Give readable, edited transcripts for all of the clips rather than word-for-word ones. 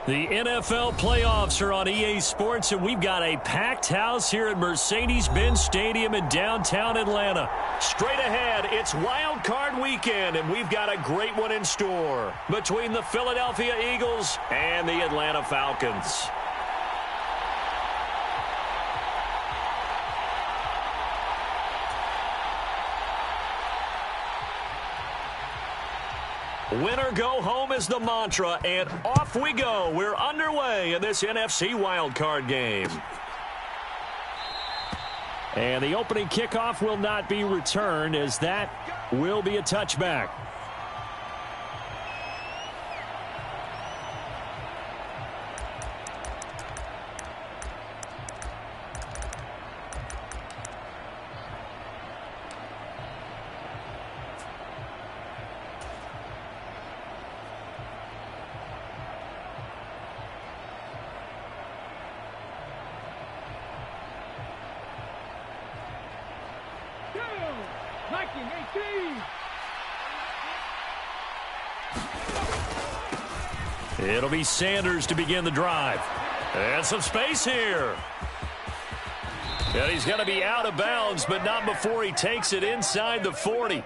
The NFL playoffs are on EA Sports, and we've got a packed house here at Mercedes-Benz Stadium in downtown Atlanta. Straight ahead, it's Wild Card Weekend, and we've got a great one in store between the Philadelphia Eagles and the Atlanta Falcons. Win or go home is the mantra, and off we go. We're underway in this NFC wildcard game. And the opening kickoff will not be returned, as that will be a touchback. It'll be Sanders to begin the drive. And some space here. And he's going to be out of bounds, but not before he takes it inside the 40.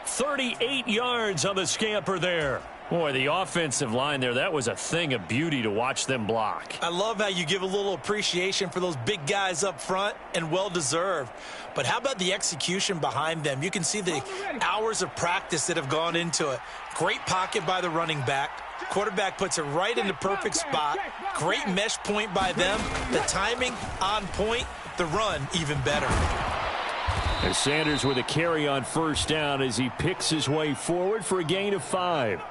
38 yards on the scamper there. Boy, the offensive line there, that was a thing of beauty to watch them block. I love how you give a little appreciation for those big guys up front, and well-deserved. But how about the execution behind them? You can see the hours of practice that have gone into it. Great pocket by the running back. Quarterback puts it right in the perfect spot. Great mesh point by them. The timing on point. The run even better. And Sanders with a carry on first down as he picks his way forward for a gain of 5.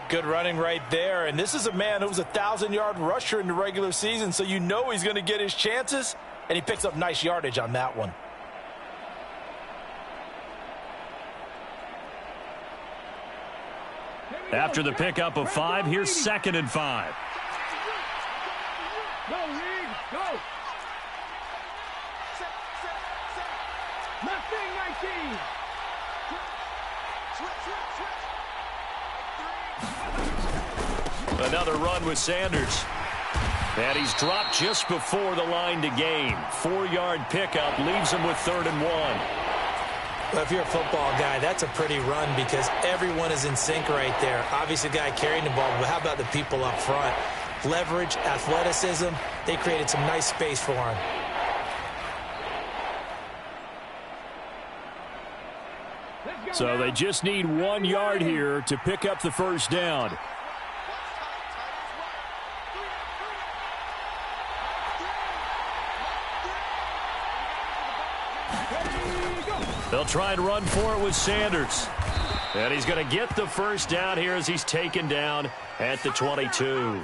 Good running right there. And this is a man who was a 1,000-yard rusher in the regular season, so you know he's going to get his chances, and he picks up nice yardage on that one. After the pickup of 5, here's 2nd and 5. Go, Reed, go. Left thing, 19. Another run with Sanders. And he's dropped just before the line to gain. 4-yard pickup leaves him with 3rd and 1. Well, if you're a football guy, that's a pretty run because everyone is in sync right there. Obviously, the guy carrying the ball, but how about the people up front? Leverage, athleticism, they created some nice space for him. So they just need 1 yard here to pick up the first down. They'll try and run for it with Sanders. And he's going to get the first down here as he's taken down at the 22.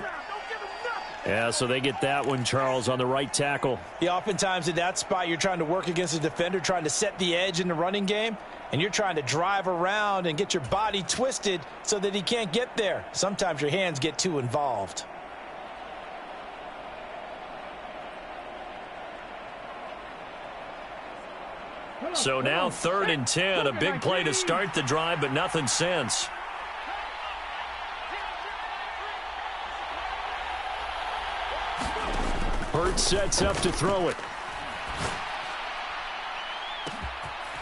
Yeah, so they get that one, Charles, on the right tackle. Yeah, oftentimes in that spot, you're trying to work against a defender, trying to set the edge in the running game, and you're trying to drive around and get your body twisted so that he can't get there. Sometimes your hands get too involved. So now 3rd and 10, a big play to start the drive, but nothing since. Hurts sets up to throw it.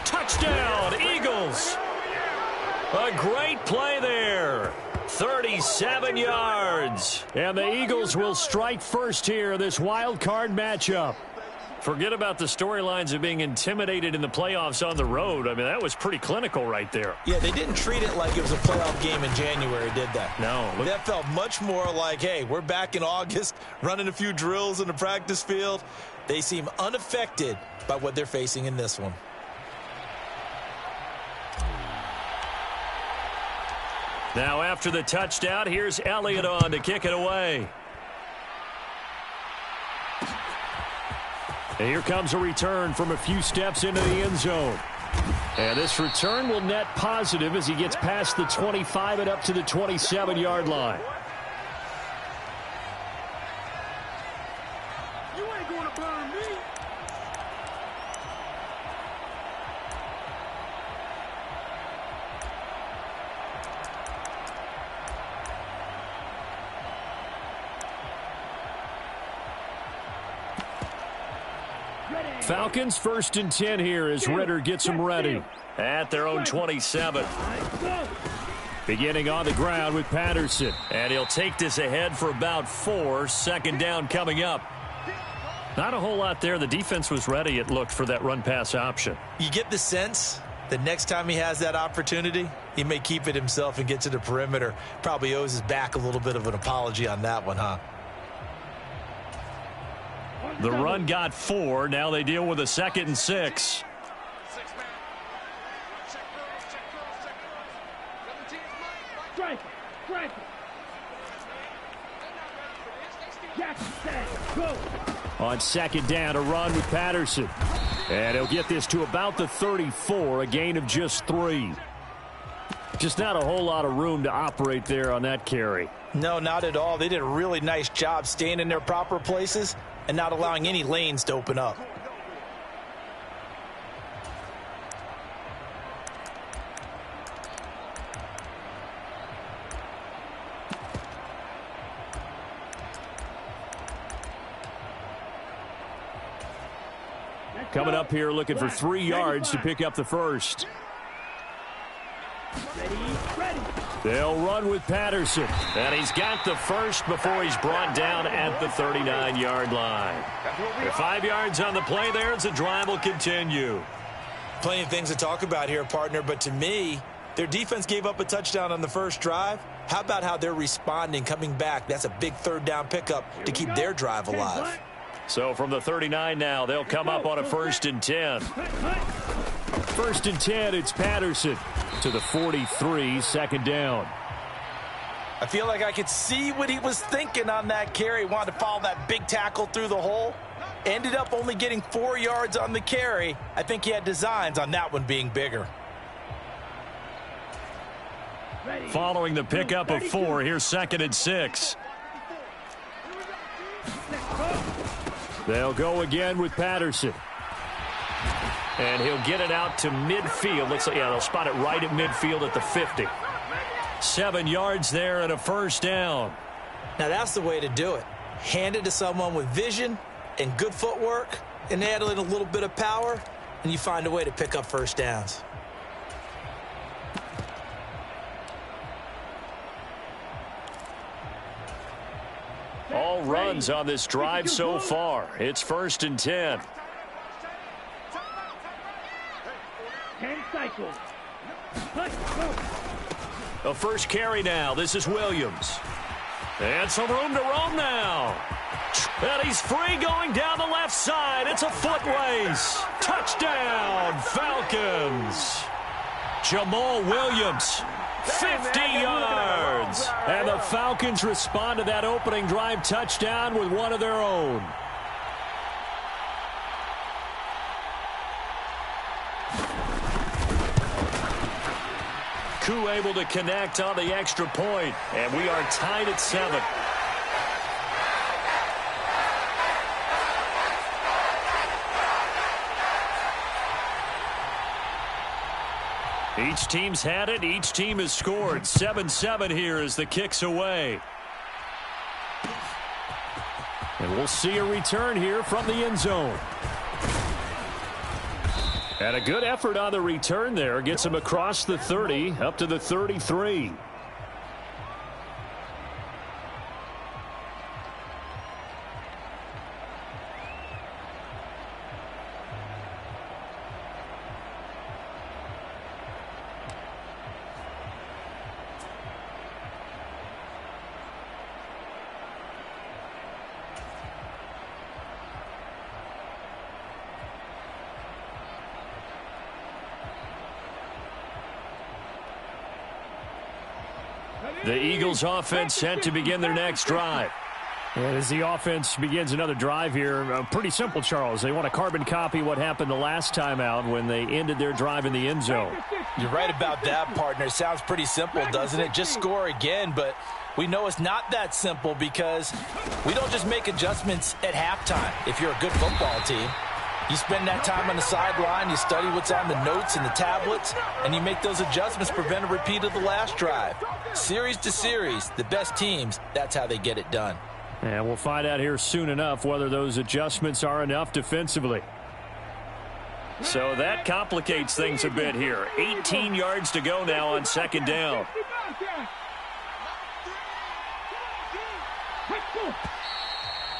Touchdown, Eagles! A great play there. 37 yards. And the Eagles will strike first here in this wild card matchup. Forget about the storylines of being intimidated in the playoffs on the road. I mean, that was pretty clinical right there. Yeah, they didn't treat it like it was a playoff game in January, did they? No. That felt much more like, hey, we're back in August, running a few drills in the practice field. They seem unaffected by what they're facing in this one. Now after the touchdown, here's Elliott on to kick it away. And here comes a return from a few steps into the end zone. And this return will net positive as he gets past the 25 and up to the 27-yard line. You ain't gonna burn me. Falcons 1st and 10 here as Ritter gets them ready. At their own 27. Beginning on the ground with Patterson. And he'll take this ahead for about 4. 2nd down coming up. Not a whole lot there. The defense was ready, it looked, for that run-pass option. You get the sense that next time he has that opportunity, he may keep it himself and get to the perimeter. Probably owes his back a little bit of an apology on that one, huh? The run got 4. Now they deal with a 2nd and 6. On 2nd down, a run with Patterson. And he'll get this to about the 34, a gain of just 3. Just not a whole lot of room to operate there on that carry. No, not at all. They did a really nice job staying in their proper places and not allowing any lanes to open up. Coming up here looking for 3 yards to pick up the first. They'll run with Patterson. And he's got the first before he's brought down at the 39-yard line. The 5 yards on the play there as the drive will continue. Plenty of things to talk about here, partner, but to me, their defense gave up a touchdown on the first drive. How about how they're responding, coming back? That's a big 3rd down pickup to keep their drive alive. So from the 39 now, they'll come up on a 1st and 10. 1st and 10, it's Patterson to the 43, 2nd down. I feel like I could see what he was thinking on that carry. Wanted to follow that big tackle through the hole. Ended up only getting 4 yards on the carry. I think he had designs on that one being bigger. Following the pickup of 4, here's 2nd and 6. They'll go again with Patterson. And he'll get it out to midfield. Looks like, yeah, they'll spot it right at midfield at the 50. 7 yards there and a 1st down. Now that's the way to do it. Hand it to someone with vision and good footwork and add in a little bit of power, and you find a way to pick up 1st downs. All runs on this drive so far. It's 1st and 10. 10 cycles. The first carry now. This is Williams. And some room to roam now. And he's free going down the left side. It's a foot race. Touchdown, Falcons. Jamal Williams, 50 yards. And the Falcons respond to that opening drive touchdown with one of their own. Koo able to connect on the extra point, and we are tied at 7. Each team's had it. Each team has scored. 7-7 here as the kick's away. And we'll see a return here from the end zone. And a good effort on the return there. Gets him across the 30, up to the 33. The Eagles offense set to begin their next drive. And as the offense begins another drive here, pretty simple, Charles. They want to carbon copy what happened the last time out when they ended their drive in the end zone. You're right about that, partner. Sounds pretty simple, doesn't it? Just score again, but we know it's not that simple because we don't just make adjustments at halftime if you're a good football team. You spend that time on the sideline, you study what's on the notes and the tablets, and you make those adjustments, prevent a repeat of the last drive. Series to series, the best teams, that's how they get it done. And we'll find out here soon enough whether those adjustments are enough defensively. So that complicates things a bit here. 18 yards to go now on second down.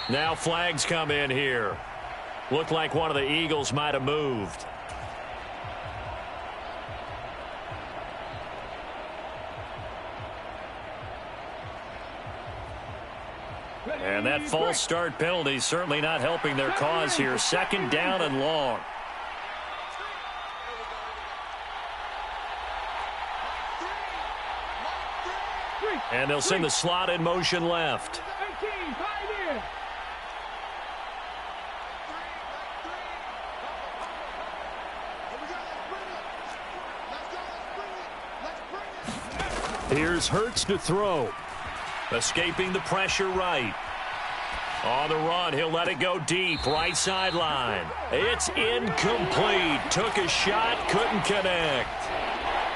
Now flags come in here. Looked like one of the Eagles might have moved. And that false start penalty certainly not helping their cause here. Second down and long. And they'll send the slot in motion left. Here's Hurts to throw. Escaping the pressure right. On the run, he'll let it go deep. Right sideline. It's incomplete. Took a shot, couldn't connect.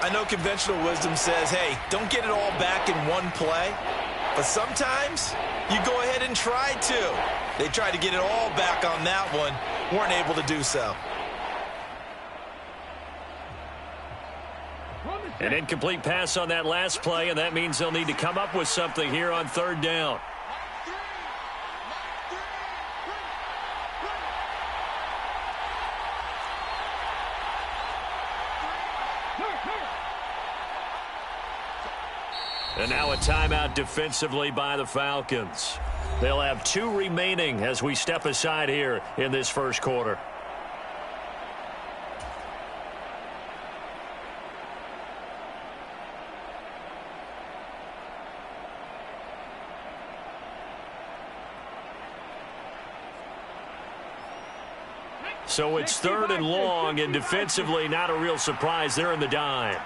I know conventional wisdom says, hey, don't get it all back in one play. But sometimes you go ahead and try to. They tried to get it all back on that one. Weren't able to do so. An incomplete pass on that last play, and that means they'll need to come up with something here on third down. And now a timeout defensively by the Falcons. They'll have 2 remaining as we step aside here in this first quarter. So it's third and long, and defensively not a real surprise. They're in the dime.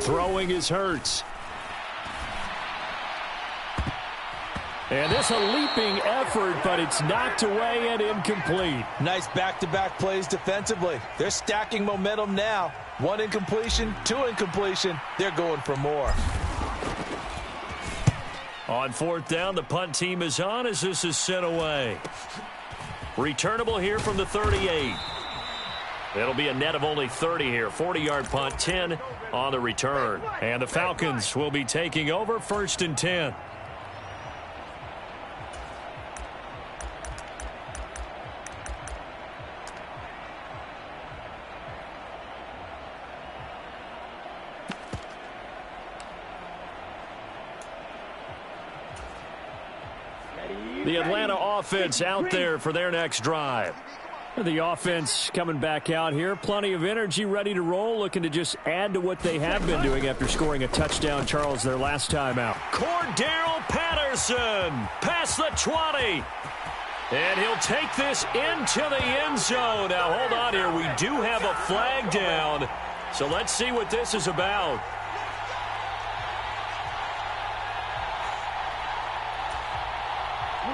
Throwing is Hurts. And this a leaping effort, but it's knocked away and incomplete. Nice back-to-back plays defensively. They're stacking momentum now. 1 incompletion, 2 incompletion. They're going for more. On fourth down, the punt team is on as this is sent away. Returnable here from the 38. It'll be a net of only 30 here. 40-yard punt, 10 on the return. And the Falcons will be taking over first and 10. The Atlanta offense out there for their next drive. The offense coming back out here. Plenty of energy, ready to roll, looking to just add to what they have been doing after scoring a touchdown, Charles, their last time out. Cordero Patterson past the 20. And he'll take this into the end zone. Now, hold on here. We do have a flag down. So let's see what this is about.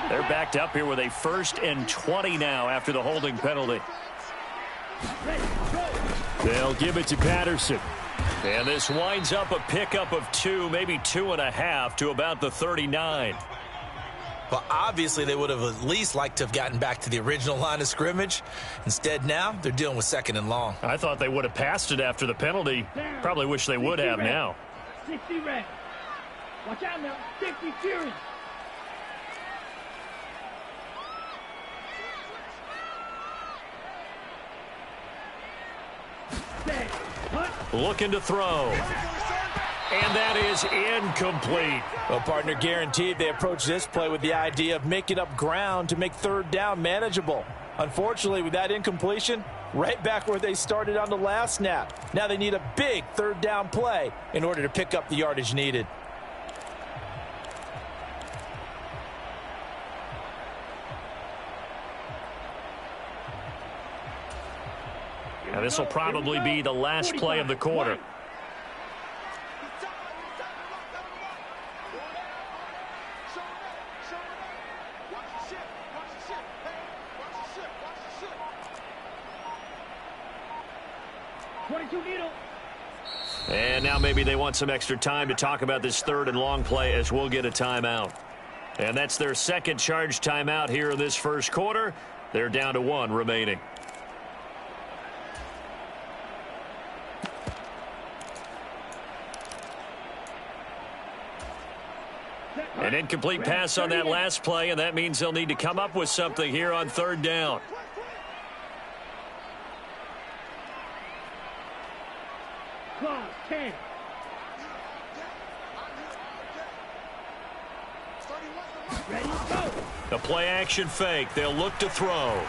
They're backed up here with a 1st and 20 now after the holding penalty. They'll give it to Patterson. And this winds up a pickup of 2, maybe 2.5 to about the 39. Well, obviously they would have at least liked to have gotten back to the original line of scrimmage. Instead now, they're dealing with 2nd and long. I thought they would have passed it after the penalty. Probably wish they would have now. 60 red. Watch out now. 60 Fury. Looking to throw. And that is incomplete. Well, partner, guaranteed they approach this play with the idea of making up ground to make third down manageable. Unfortunately, with that incompletion, right back where they started on the last snap. Now they need a big third down play in order to pick up the yardage needed. Now this will probably be the last play of the quarter. 22 needle. And now maybe they want some extra time to talk about this third and long play as we'll get a timeout. And that's their second charge timeout here in this first quarter. They're down to 1 remaining. An incomplete pass on that last play, and that means they'll need to come up with something here on third down. Clause 10. Ready, go. The play-action fake. They'll look to throw.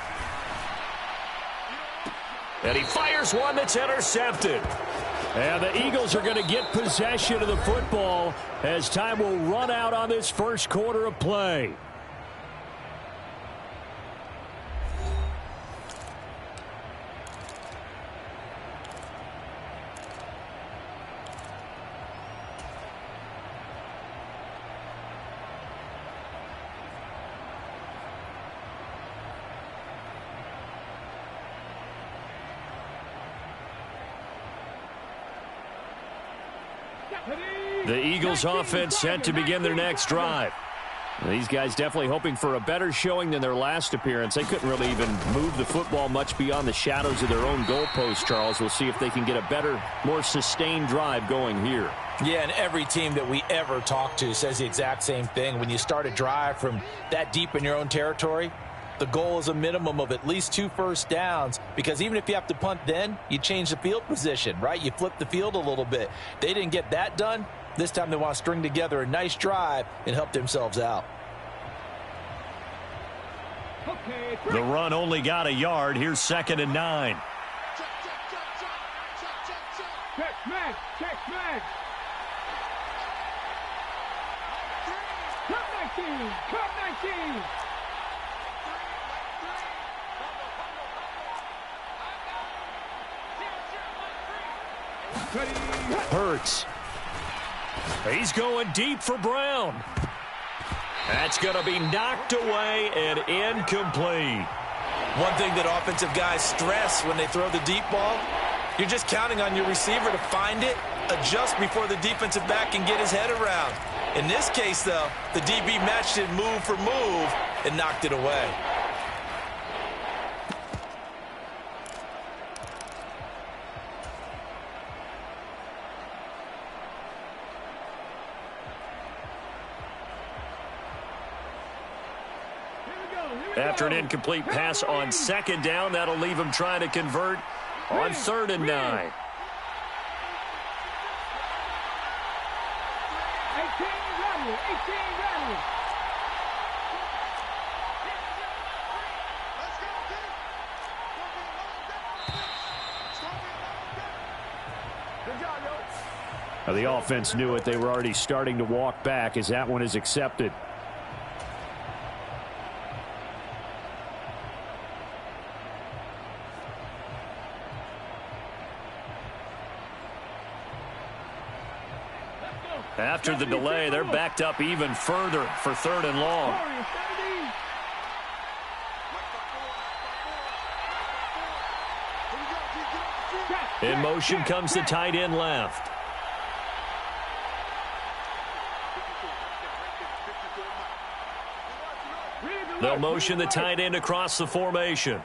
And he fires one that's intercepted. And the Eagles are going to get possession of the football as time will run out on this first quarter of play. The Eagles offense set to begin their next drive. These guys definitely hoping for a better showing than their last appearance. They couldn't really even move the football much beyond the shadows of their own goalpost, Charles. We'll see if they can get a better, more sustained drive going here. Yeah, and every team that we ever talk to says the exact same thing. When you start a drive from that deep in your own territory, the goal is a minimum of at least 2 first downs, because even if you have to punt then, you change the field position, right? You flip the field a little bit. They didn't get that done. This time they want to string together a nice drive and help themselves out. The run only got a yard. Here's 2nd and 9. Check smash. Check smash. Cut 19. Cut 19. Hurts. He's going deep for Brown. That's going to be knocked away and incomplete. One thing that offensive guys stress when they throw the deep ball, you're just counting on your receiver to find it, adjust before the defensive back can get his head around. In this case, though, the DB matched it move for move and knocked it away. After an incomplete pass on 2nd down, that'll leave him trying to convert on 3rd and 9. 18 rattle. 18 rattle. The offense knew it. They were already starting to walk back as that one is accepted. After the delay, they're backed up even further for 3rd and long. In motion comes the tight end left. They'll motion the tight end across the formation.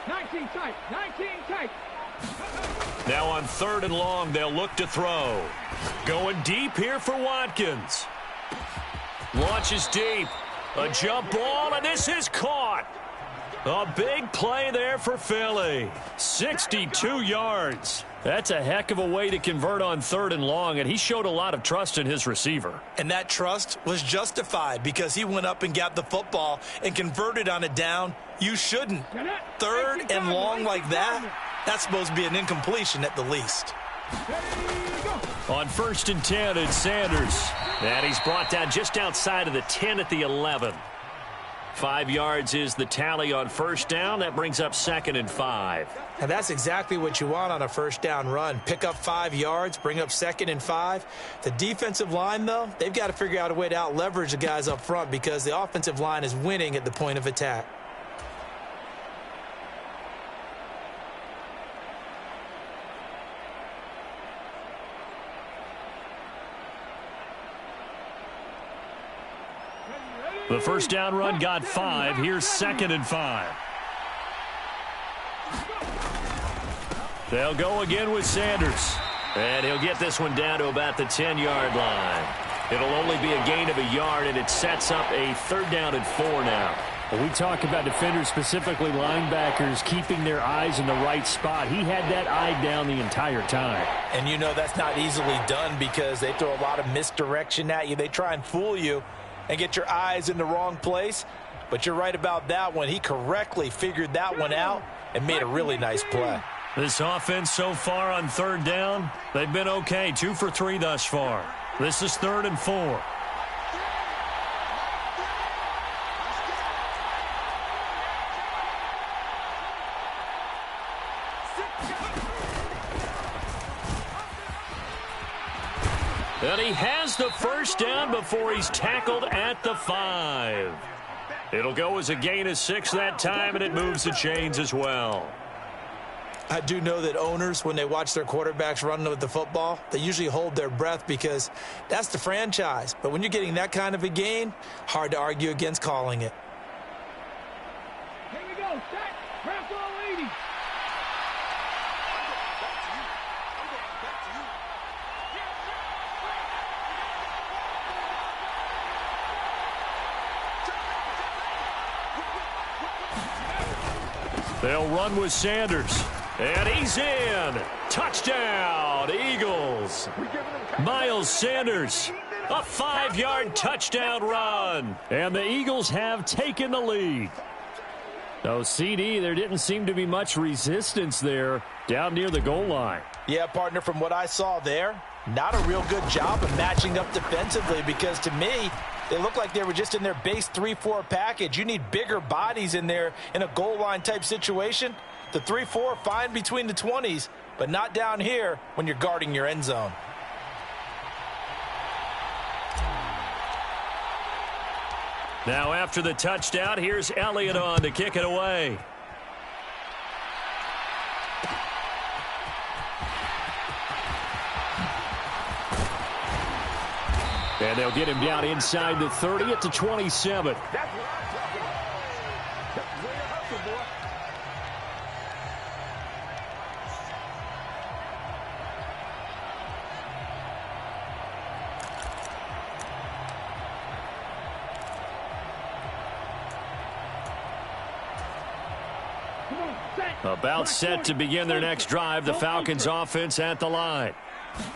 19 tight. 19 tight. Now on 3rd and long, they'll look to throw. Going deep here for Watkins. Launches deep. A jump ball, and this is caught. A big play there for Philly. 62 yards. That's a heck of a way to convert on 3rd and long, and he showed a lot of trust in his receiver. And that trust was justified because he went up and got the football and converted on a down. You shouldn't. 3rd and long like that, that's supposed to be an incompletion at the least. On 1st and 10, it's Sanders. And he's brought down just outside of the 10 at the 11. 5 yards is the tally on 1st down. That brings up 2nd and 5. And that's exactly what you want on a 1st down run. Pick up 5 yards, bring up 2nd and 5. The defensive line, though, they've got to figure out a way to out-leverage the guys up front because the offensive line is winning at the point of attack. The first down run got 5. Here's 2nd and 5. They'll go again with Sanders. And he'll get this one down to about the 10-yard line. It'll only be a gain of a yard, and it sets up a 3rd down and 4 now. Well, we talk about defenders, specifically linebackers, keeping their eyes in the right spot. He had that eye down the entire time. And you know that's not easily done because they throw a lot of misdirection at you. They try and fool you and get your eyes in the wrong place. But you're right about that one. He correctly figured that one out and made a really nice play. This offense so far on 3rd down, they've been okay. 2 for 3 thus far. This is 3rd and 4. And he has the first down before he's tackled at the 5. It'll go as a gain of 6 that time, and it moves the chains as well. I do know that owners, when they watch their quarterbacks run with the football, they usually hold their breath because that's the franchise. But when you're getting that kind of a gain, hard to argue against calling it. Here we go. Set. Press all 80. They'll run with Sanders. And he's in. Touchdown, Eagles. Miles Sanders, a 5-yard touchdown run. And the Eagles have taken the lead. So, CD, there didn't seem to be much resistance there down near the goal line. Yeah, partner, from what I saw there, not a real good job of matching up defensively because to me, they looked like they were just in their base 3-4 package. You need bigger bodies in there in a goal line type situation. The 3-4, fine between the 20s, but not down here when you're guarding your end zone. Now after the touchdown, here's Elliott on to kick it away. And they'll get him down inside the 30 at the 27. About set to begin their next drive, the Falcons offense at the line.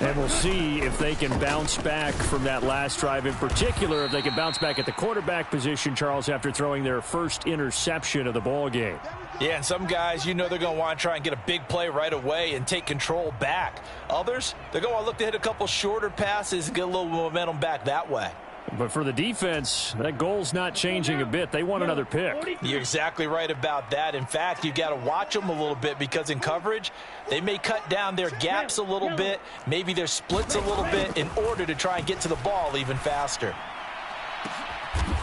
And we'll see if they can bounce back from that last drive. In particular, if they can bounce back at the quarterback position, Charles, after throwing their first interception of the ball game. Yeah, and some guys, you know they're going to want to try and get a big play right away and take control back. Others, they're going to want to look to hit a couple shorter passes and get a little momentum back that way. But for the defense, that goal's not changing a bit. They want another pick. You're exactly right about that. In fact, you've got to watch them a little bit because in coverage, they may cut down their gaps a little bit, maybe their splits a little bit in order to try and get to the ball even faster.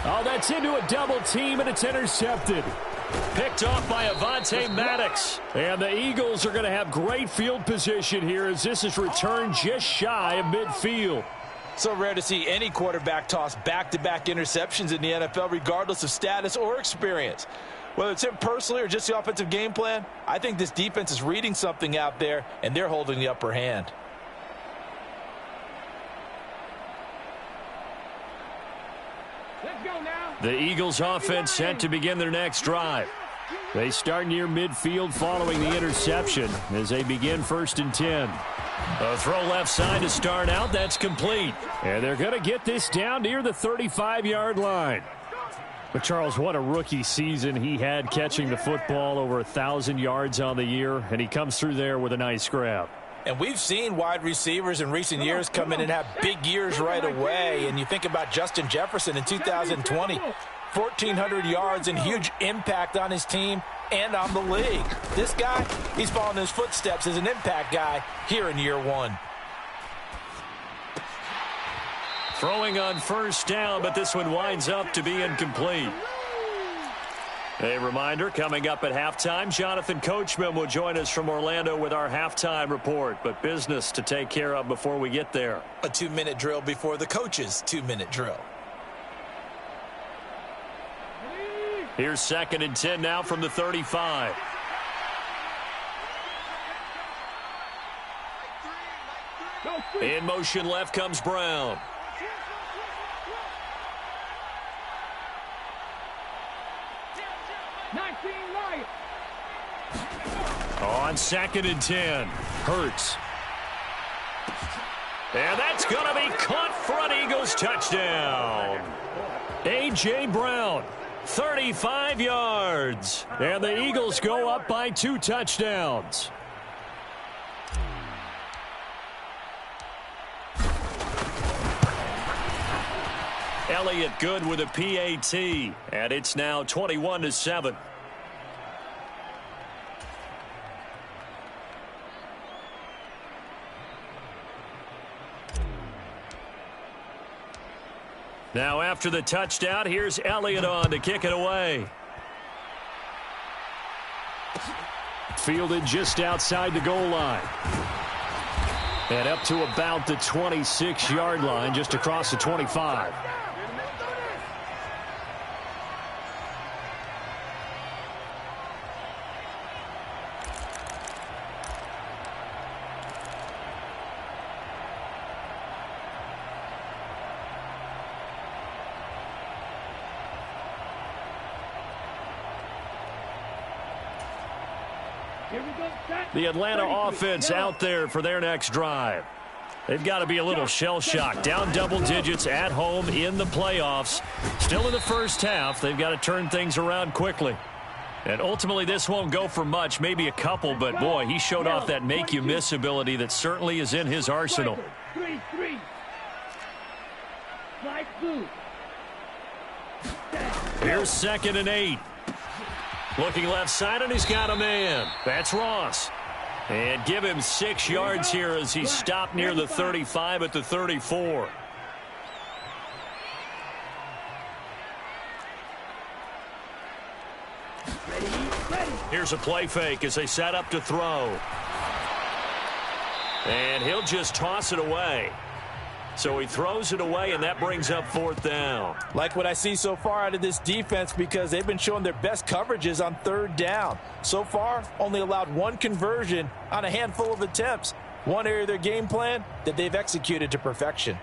Oh, that's into a double team, and it's intercepted. Picked off by Avonte Maddox. And the Eagles are going to have great field position here as this is returned just shy of midfield. So rare to see any quarterback toss back-to-back interceptions in the NFL, regardless of status or experience. Whether it's him personally or just the offensive game plan, I think this defense is reading something out there, and they're holding the upper hand. Let's go now. The Eagles offense set to begin their next drive. They start near midfield following the interception as they begin 1st and 10. A throw left side to start out. That's complete. And they're going to get this down near the 35-yard line. But, Charles, what a rookie season he had catching the football, over 1,000 yards on the year, and he comes through there with a nice grab. And we've seen wide receivers in recent years come in and have big years right away. And you think about Justin Jefferson in 2020, 1,400 yards and huge impact on his team and on the league. This guy, he's following his footsteps as an impact guy here in year one. Throwing on first down, but this one winds up to be incomplete. A reminder, coming up at halftime, Jonathan Coachman will join us from Orlando with our halftime report, but business to take care of before we get there. A 2-minute drill before the coach's 2-minute drill. Here's 2nd and 10 now from the 35. In motion left comes Brown. On 2nd and 10, Hurts. And that's going to be caught for an Eagles touchdown. A.J. Brown, 35 yards. And the Eagles go up by 2 touchdowns. Elliott good with a PAT, and it's now 21-7. Now after the touchdown, here's Elliott on to kick it away. Fielded just outside the goal line. And up to about the 26-yard line, just across the 25. The Atlanta offense out there for their next drive. They've got to be a little shell-shocked. Down double digits at home in the playoffs. Still in the first half. They've got to turn things around quickly. And ultimately, this won't go for much, maybe a couple, but boy, he showed off that make-you-miss ability that certainly is in his arsenal. 3-3. Here's 2nd and 8. Looking left side, and he's got a man. That's Ross. And give him 6 yards here as he stopped near the 35 at the 34. Here's a play fake as they set up to throw. And he'll just toss it away. So he throws it away, and that brings up 4th down. Like what I see so far out of this defense because they've been showing their best coverages on 3rd down. So far, only allowed 1 conversion on a handful of attempts. One area of their game plan that they've executed to perfection.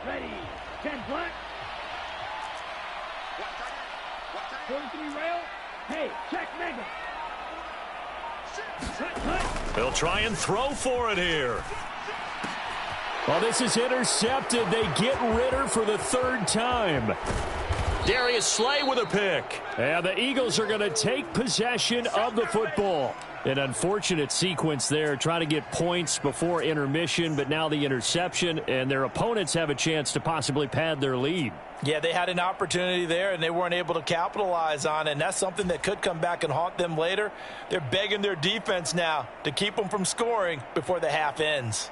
Ready. 10 black. 43 rail. Hey, check mega. Cut. They'll try and throw for it here. Well, this is intercepted. They get Ritter for the 3rd time. Darius Slay with a pick. And the Eagles are going to take possession of the football. An unfortunate sequence there, trying to get points before intermission, but now the interception, and their opponents have a chance to possibly pad their lead. Yeah, they had an opportunity there, and they weren't able to capitalize on it, and that's something that could come back and haunt them later. They're begging their defense now to keep them from scoring before the half ends.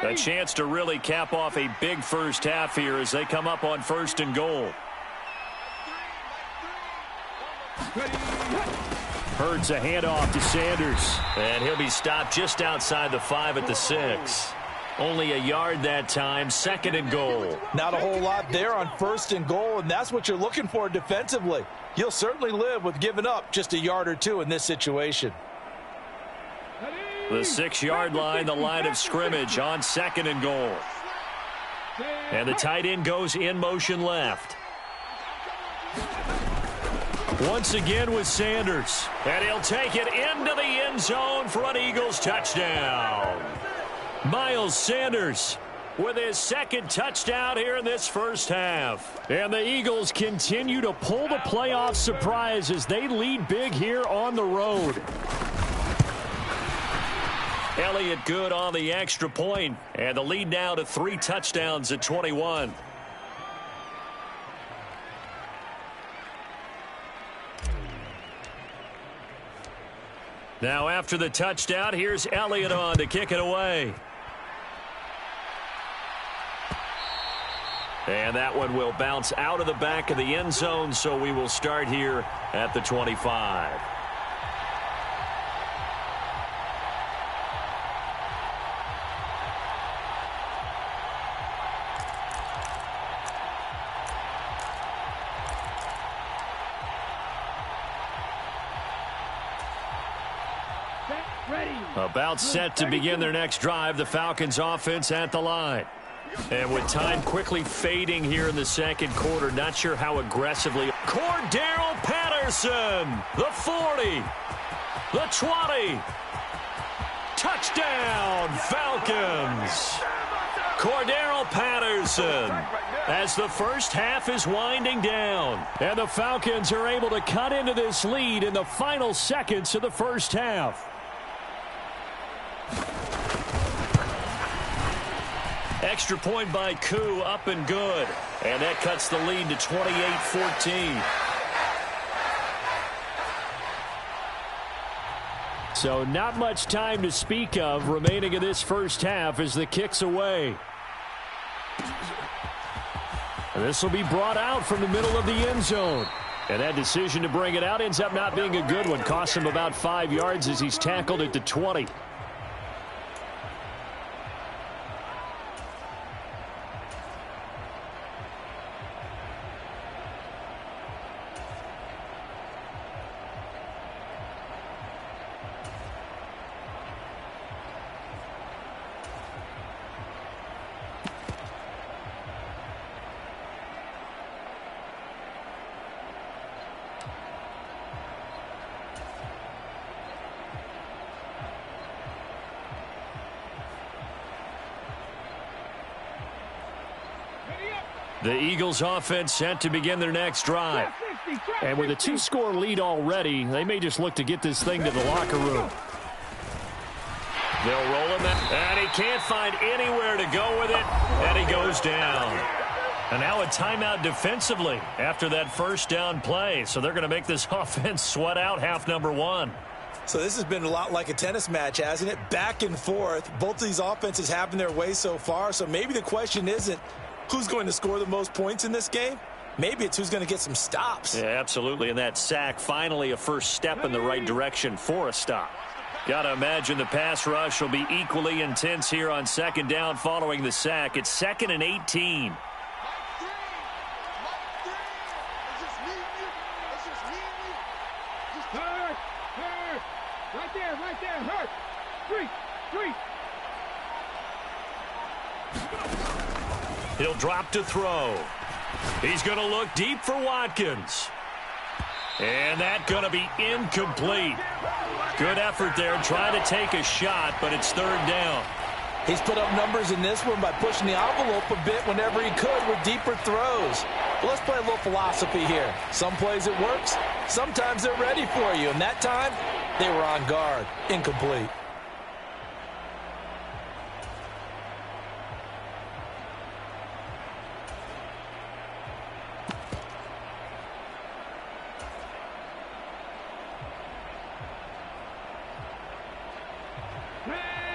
A chance to really cap off a big first half here as they come up on 1st and goal. Hurts a handoff to Sanders. And he'll be stopped just outside the 5 at the 6. Only a yard that time, 2nd and goal. Not a whole lot there on 1st and goal, and that's what you're looking for defensively. You'll certainly live with giving up just a yard or 2 in this situation. The 6-yard line, the line of scrimmage on 2nd and goal. And the tight end goes in motion left. Once again with Sanders. And he'll take it into the end zone for an Eagles touchdown. Miles Sanders with his 2nd touchdown here in this first half. And the Eagles continue to pull the playoff surprise as they lead big here on the road. Elliott good on the extra point, and the lead now to 3 touchdowns at 21. Now after the touchdown, here's Elliott on to kick it away. And that one will bounce out of the back of the end zone, so we will start here at the 25. About set to begin their next drive, the Falcons offense at the line. And with time quickly fading here in the second quarter, not sure how aggressively. Cordero Patterson, the 40, the 20. Touchdown, Falcons. Cordero Patterson as the first half is winding down. And the Falcons are able to cut into this lead in the final seconds of the first half. Extra point by Koo, up and good. And that cuts the lead to 28-14. So not much time to speak of remaining in this first half as the kick's away. And this will be brought out from the middle of the end zone. And that decision to bring it out ends up not being a good one. Costs him about 5 yards as he's tackled at the 20. The Eagles offense set to begin their next drive. And with a 2-score lead already, they may just look to get this thing to the locker room. They'll roll him in, and he can't find anywhere to go with it, and he goes down. And now a timeout defensively after that first down play. So they're going to make this offense sweat out half number one. So this has been a lot like a tennis match, hasn't it? Back and forth. Both of these offenses having their way so far. So maybe the question isn't who's going to score the most points in this game. Maybe it's who's going to get some stops. Yeah, absolutely. And that sack, finally a first step in the right direction for a stop. Got to imagine the pass rush will be equally intense here on second down following the sack. It's 2nd and 18. Right there, hurt. Three. He'll drop to throw. He's going to look deep for Watkins. And that's going to be incomplete. Good effort there trying to take a shot, but it's third down. He's put up numbers in this one by pushing the envelope a bit whenever he could with deeper throws. But let's play a little philosophy here. Some plays it works. Sometimes they're ready for you. And that time, they were on guard. Incomplete.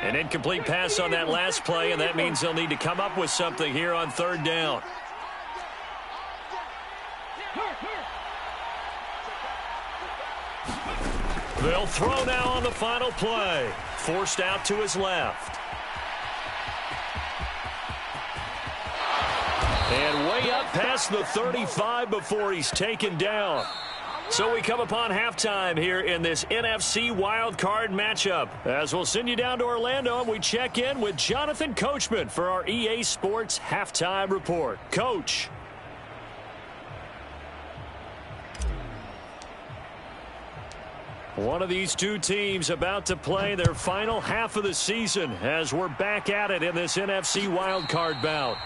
An incomplete pass on that last play, and that means they'll need to come up with something here on third down. They'll throw now on the final play. Forced out to his left. And way up past the 35 before he's taken down. So we come upon halftime here in this NFC wildcard matchup. As we'll send you down to Orlando, and we check in with Jonathan Coachman for our EA Sports Halftime Report. Coach. One of these two teams about to play their final half of the season as we're back at it in this NFC wildcard bout.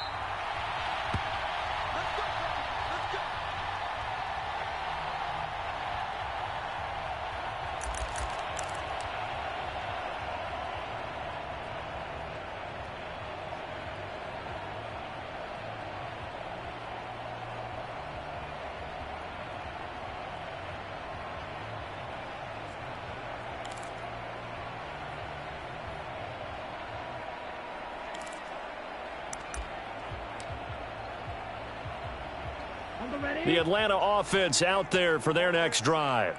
The Atlanta offense out there for their next drive.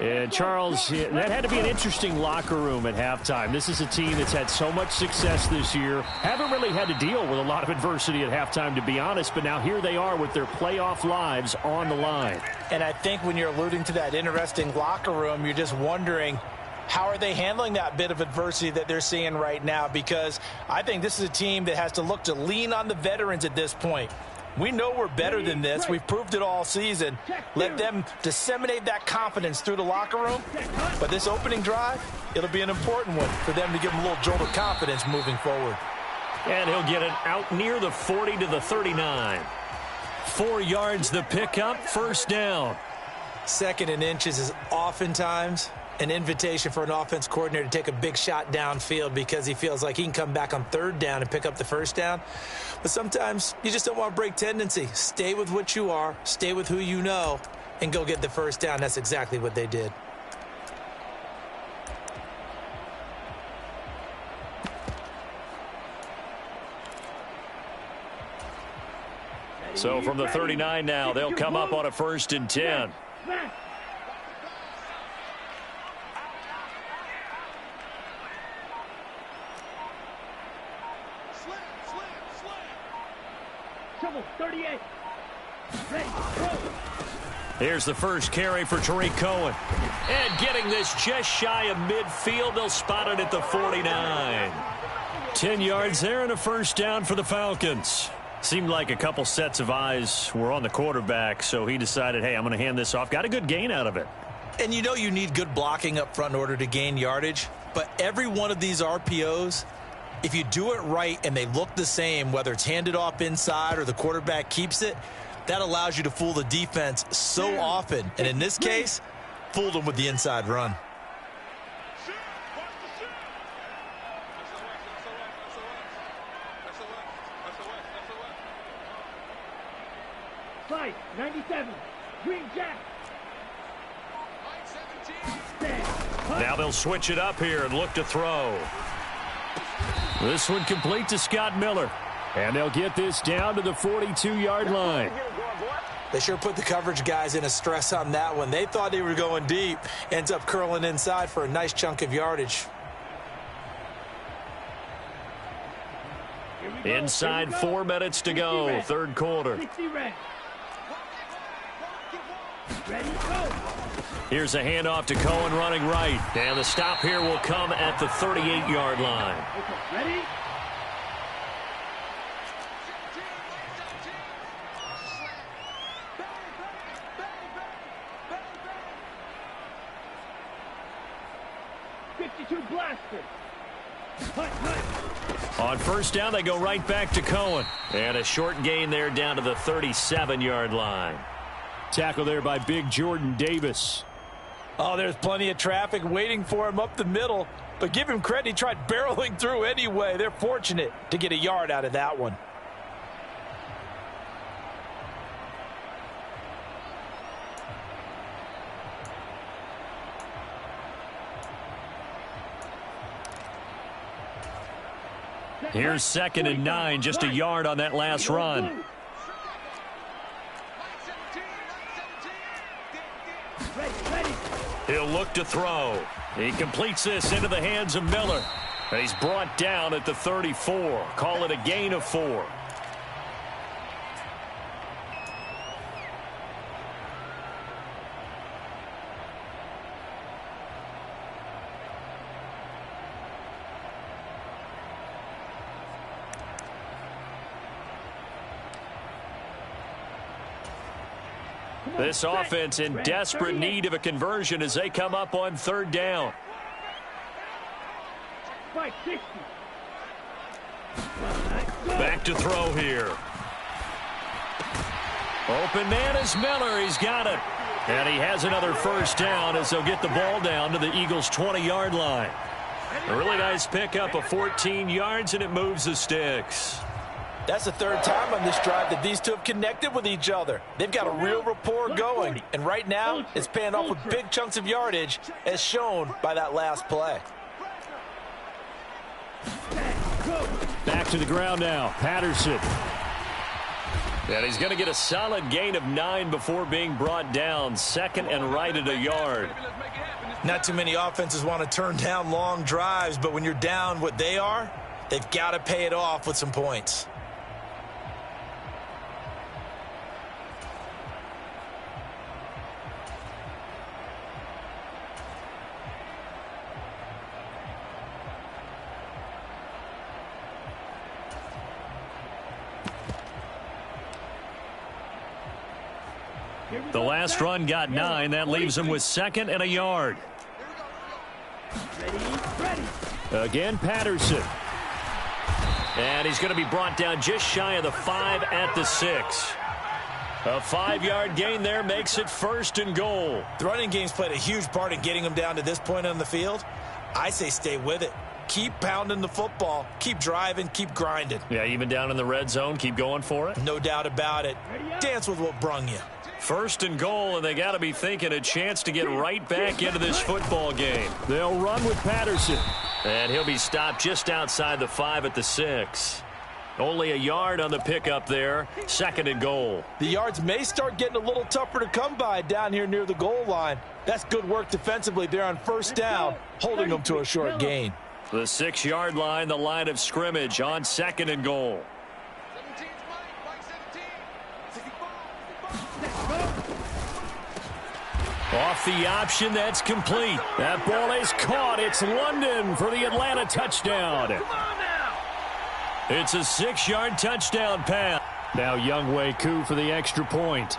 And Charles, that had to be an interesting locker room at halftime. This is a team that's had so much success this year. Haven't really had to deal with a lot of adversity at halftime, to be honest. But now here they are with their playoff lives on the line. And I think when you're alluding to that interesting locker room, you're just wondering, how are they handling that bit of adversity that they're seeing right now? Because I think this is a team that has to look to lean on the veterans at this point. We know we're better than this. We've proved it all season. Let them disseminate that confidence through the locker room. But this opening drive, it'll be an important one for them to give them a little jolt of confidence moving forward. And he'll get it out near the 40 to the 39. 4 yards the pickup, first down. 2nd and inches is oftentimes an invitation for an offense coordinator to take a big shot downfield because he feels like he can come back on 3rd down and pick up the 1st down. But sometimes you just don't want to break tendency. Stay with what you are, stay with who you know, and go get the 1st down. That's exactly what they did. So from the 39 now, they'll come up on a 1st and 10. Trouble, 38. Ready, go. Here's the first carry for Tariq Cohen. And getting this just shy of midfield, they'll spot it at the 49. 10 yards there and a 1st down for the Falcons. Seemed like a couple sets of eyes were on the quarterback, so he decided, hey, I'm going to hand this off. Got a good gain out of it. And you know you need good blocking up front in order to gain yardage, but every one of these RPOs, if you do it right and they look the same, whether it's handed off inside or the quarterback keeps it, that allows you to fool the defense so often. And in this case, fooled them with the inside run. Slide, 97. Green Jack. Now they'll switch it up here and look to throw. This one complete to Scott Miller. And they'll get this down to the 42-yard line. They sure put the coverage guys in a stress on that one. They thought they were going deep. Ends up curling inside for a nice chunk of yardage. Inside 4 minutes to go, 3rd quarter. 60 red. Ready, go. Here's a handoff to Cohen running right. And the stop here will come at the 38-yard line. Okay, ready? Blaster. On 1st down, they go right back to Cohen. And a short gain there down to the 37-yard line. Tackle there by big Jordan Davis. Oh, there's plenty of traffic waiting for him up the middle. But give him credit, he tried barreling through anyway. They're fortunate to get a yard out of that one. Here's 2nd and 9, just a yard on that last run. He'll look to throw. He completes this into the hands of Miller. And he's brought down at the 34. Call it a gain of 4. This offense in desperate need of a conversion as they come up on 3rd down. 560. Back to throw here. Open man is Miller. He's got it. And he has another 1st down as they'll get the ball down to the Eagles' 20-yard line. A really nice pickup of 14 yards, and it moves the sticks. That's the 3rd time on this drive that these two have connected with each other. They've got a real rapport going. And right now, it's paying off with big chunks of yardage, as shown by that last play. Back to the ground now. Patterson. And he's going to get a solid gain of 9 before being brought down. Second and right at a yard. Not too many offenses want to turn down long drives, but when you're down what they are, they've got to pay it off with some points. The last run got 9. That leaves him with second and a yard. Again, Patterson. And he's going to be brought down just shy of the 5 at the 6. A 5-yard gain there makes it first and goal. The running game's played a huge part in getting them down to this point on the field. I say stay with it. Keep pounding the football. Keep driving. Keep grinding. Yeah, even down in the red zone, keep going for it. No doubt about it. Dance with what brung you. First and goal, and they got to be thinking a chance to get right back into this football game. They'll run with Patterson. And he'll be stopped just outside the 5 at the 6. Only a yard on the pickup there. Second and goal. The yards may start getting a little tougher to come by down here near the goal line. That's good work defensively there on first down, holding them to a short gain. The 6-yard line, the line of scrimmage on second and goal. Off the option, that's complete. That ball is caught. It's London for the Atlanta touchdown. It's a 6-yard touchdown pass. Now Younghoe Koo for the extra point.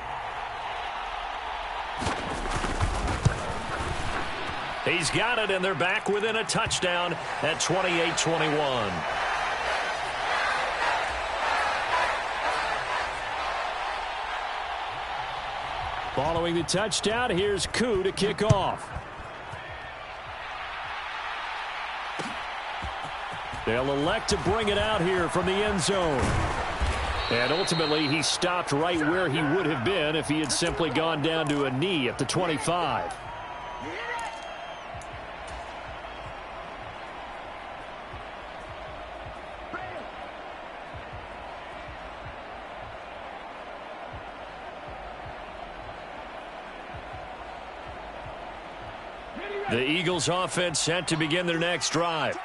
He's got it, and they're back within a touchdown at 28-21. Following the touchdown, here's Koo to kick off. They'll elect to bring it out here from the end zone. And ultimately, he stopped right where he would have been if he had simply gone down to a knee at the 25. The Eagles offense set to begin their next drive.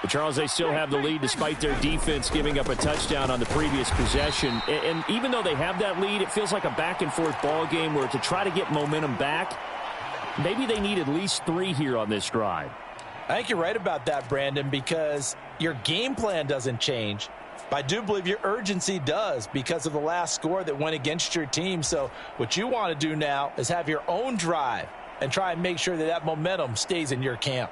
But Charles, they still have the lead despite their defense giving up a touchdown on the previous possession. And even though they have that lead, it feels like a back-and-forth ball game where to try to get momentum back, maybe they need at least 3 here on this drive. I think you're right about that, Brandon, because your game plan doesn't change. But I do believe your urgency does because of the last score that went against your team. So what you want to do now is have your own drive and try and make sure that that momentum stays in your camp.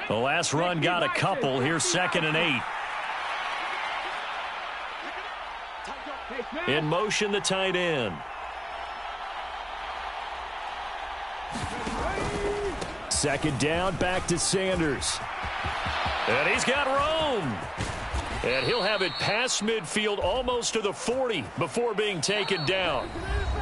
The last run got a couple. Here's second and 8. In motion, the tight end. Second down, back to Sanders. And he's got room. And he'll have it past midfield almost to the 40 before being taken down.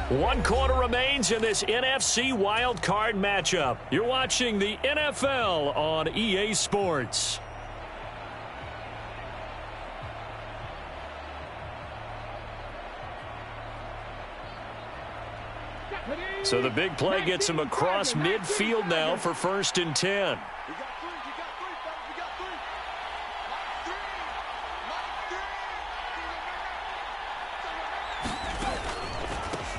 1 quarter remains in this NFC wild card matchup. You're watching the NFL on EA Sports. So the big play gets him across midfield now for first and 10.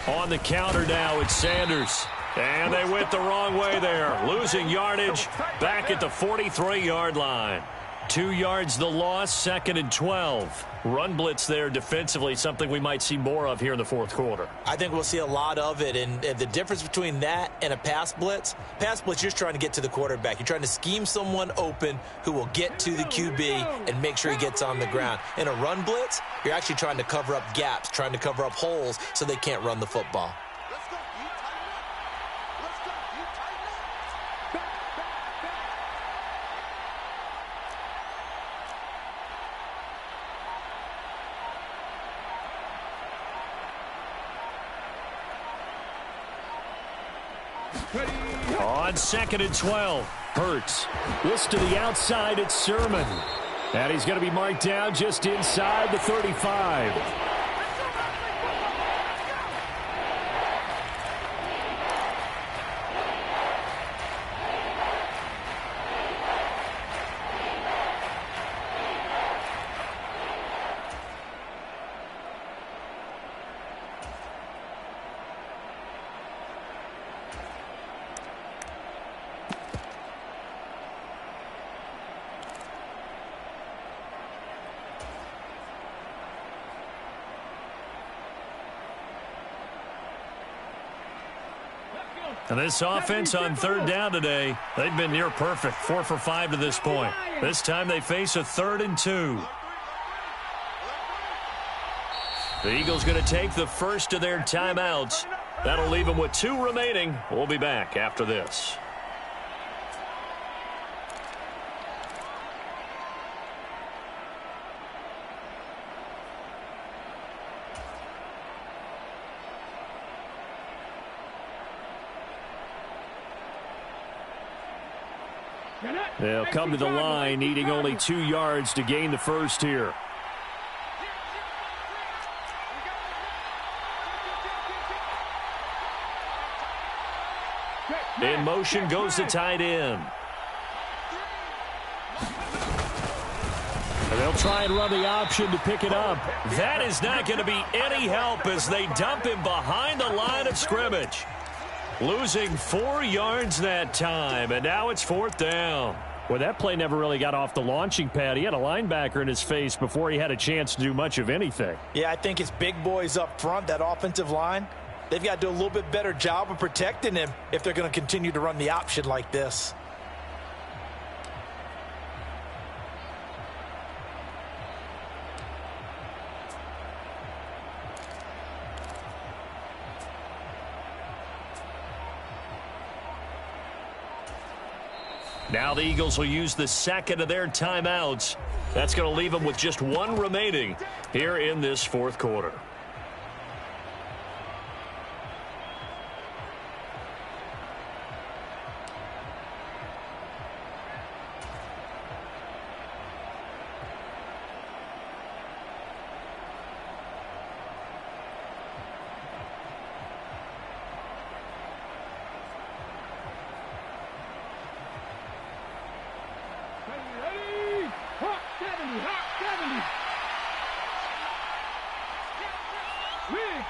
On the counter now, it's Sanders. And they went the wrong way there. Losing yardage back at the 43-yard line. 2 yards the loss, second and 12. Run blitz there defensively, something we might see more of here in the fourth quarter. I think we'll see a lot of it, and the difference between that and a pass blitz, you're just trying to get to the quarterback. You're trying to scheme someone open who will get to the QB and make sure he gets on the ground. In a run blitz, you're actually trying to cover up gaps, trying to cover up holes so they can't run the football. On 2nd and 12. Hurts. This to the outside. It's Sermon. And he's going to be marked down just inside the 35. And this offense on 3rd down today, they've been near perfect, 4 for 5 to this point. This time they face a 3rd and 2. The Eagles going to take the first of their timeouts. That'll leave them with 2 remaining. We'll be back after this. They'll come to the line, needing only 2 yards to gain the first here. In motion goes the tight end. And they'll try and run the option to pick it up. That is not going to be any help as they dump him behind the line of scrimmage. Losing 4 yards that time, and now it's 4th down. Well, that play never really got off the launching pad. He had a linebacker in his face before he had a chance to do much of anything. Yeah, I think it's big boys up front, that offensive line. They've got to do a little bit better job of protecting him if they're going to continue to run the option like this. Now the Eagles will use the second of their timeouts. That's going to leave them with just 1 remaining here in this 4th quarter.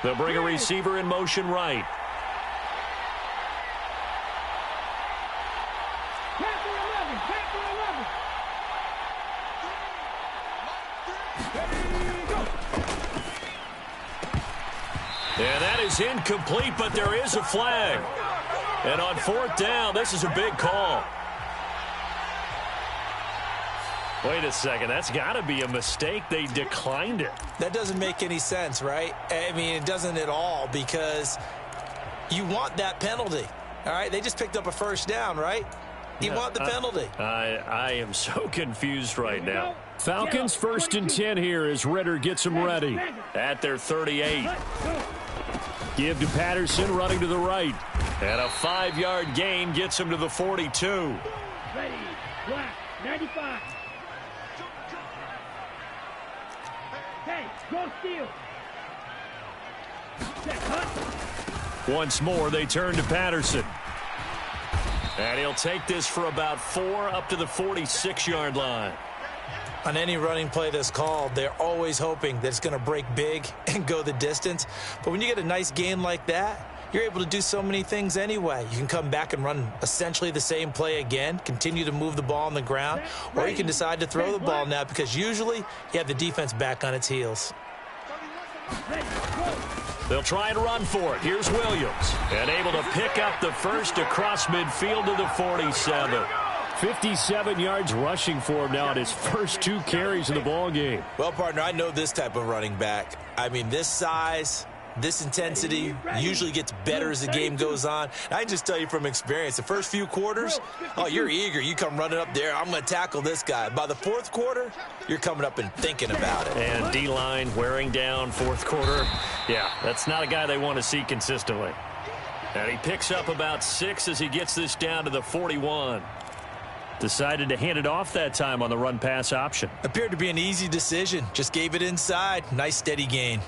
They'll bring a receiver in motion right. And that is incomplete, but there is a flag. And on 4th down, this is a big call. Wait a second. That's got to be a mistake. They declined it. That doesn't make any sense, right? I mean, it doesn't at all because you want that penalty. All right? They just picked up a 1st down, right? You want the penalty. I am so confused right now. Falcons 1st and 10 here as Ritter gets them ready. At their 38. Give to Patterson running to the right. And a 5-yard gain gets him to the 42. Ready, black, 95. Hey, go steal. Once more, they turn to Patterson. And he'll take this for about 4 up to the 46-yard line. On any running play that's called, they're always hoping that it's going to break big and go the distance. But when you get a nice gain like that, you're able to do so many things anyway. You can come back and run essentially the same play again, continue to move the ball on the ground, or you can decide to throw the ball now because usually you have the defense back on its heels. They'll try and run for it. Here's Williams. And able to pick up the first across midfield to the 47. 57 yards rushing for him now on his first 2 carries in the ball game. Well, partner, I know this type of running back. I mean, this size, this intensity usually gets better as the game goes on. And I can just tell you from experience, the first few quarters, oh, you're eager. You come running up there, I'm going to tackle this guy. By the 4th quarter, you're coming up and thinking about it. And D-line wearing down 4th quarter. Yeah, that's not a guy they want to see consistently. And he picks up about 6 as he gets this down to the 41. Decided to hand it off that time on the run-pass option. Appeared to be an easy decision. Just gave it inside. Nice steady gain.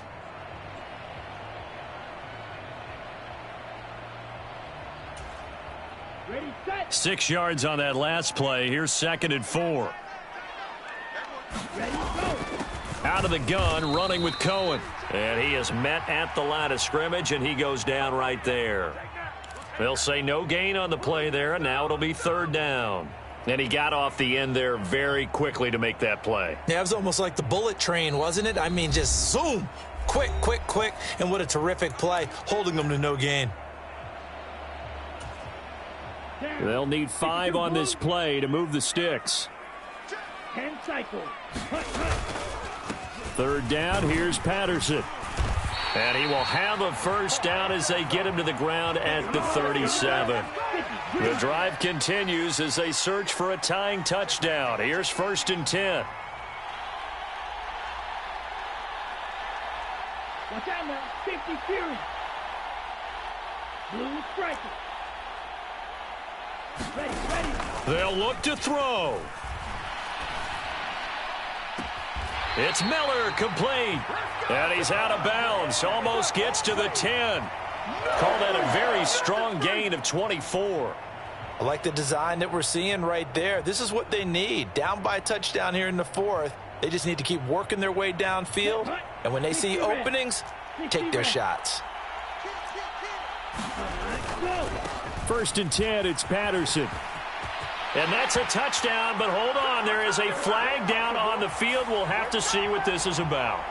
Ready, set. 6 yards on that last play. Here's 2nd and 4. Ready, go. Out of the gun, running with Cohen. And he is met at the line of scrimmage, and he goes down right there. They'll say no gain on the play there, and now it'll be 3rd down. And he got off the end there very quickly to make that play. Yeah, it was almost like the bullet train, wasn't it? I mean, just zoom. Quick, quick, quick. And what a terrific play, holding them to no gain. They'll need 5 on this play to move the sticks. 10 cycles. 3rd down, here's Patterson. And he will have a 1st down as they get him to the ground at the 37. The drive continues as they search for a tying touchdown. Here's 1st and 10. Watch out now. 50 Fury. Blue striker. Ready, ready. They'll look to throw. It's Miller, complete. And he's out of bounds. Almost gets to the 10. Call that a very strong gain of 24. I like the design that we're seeing right there. This is what they need. Down by a touchdown here in the 4th. They just need to keep working their way downfield. And when they see openings, take their shots. 1st and 10, it's Patterson. And that's a touchdown, but hold on. There is a flag down on the field. We'll have to see what this is about.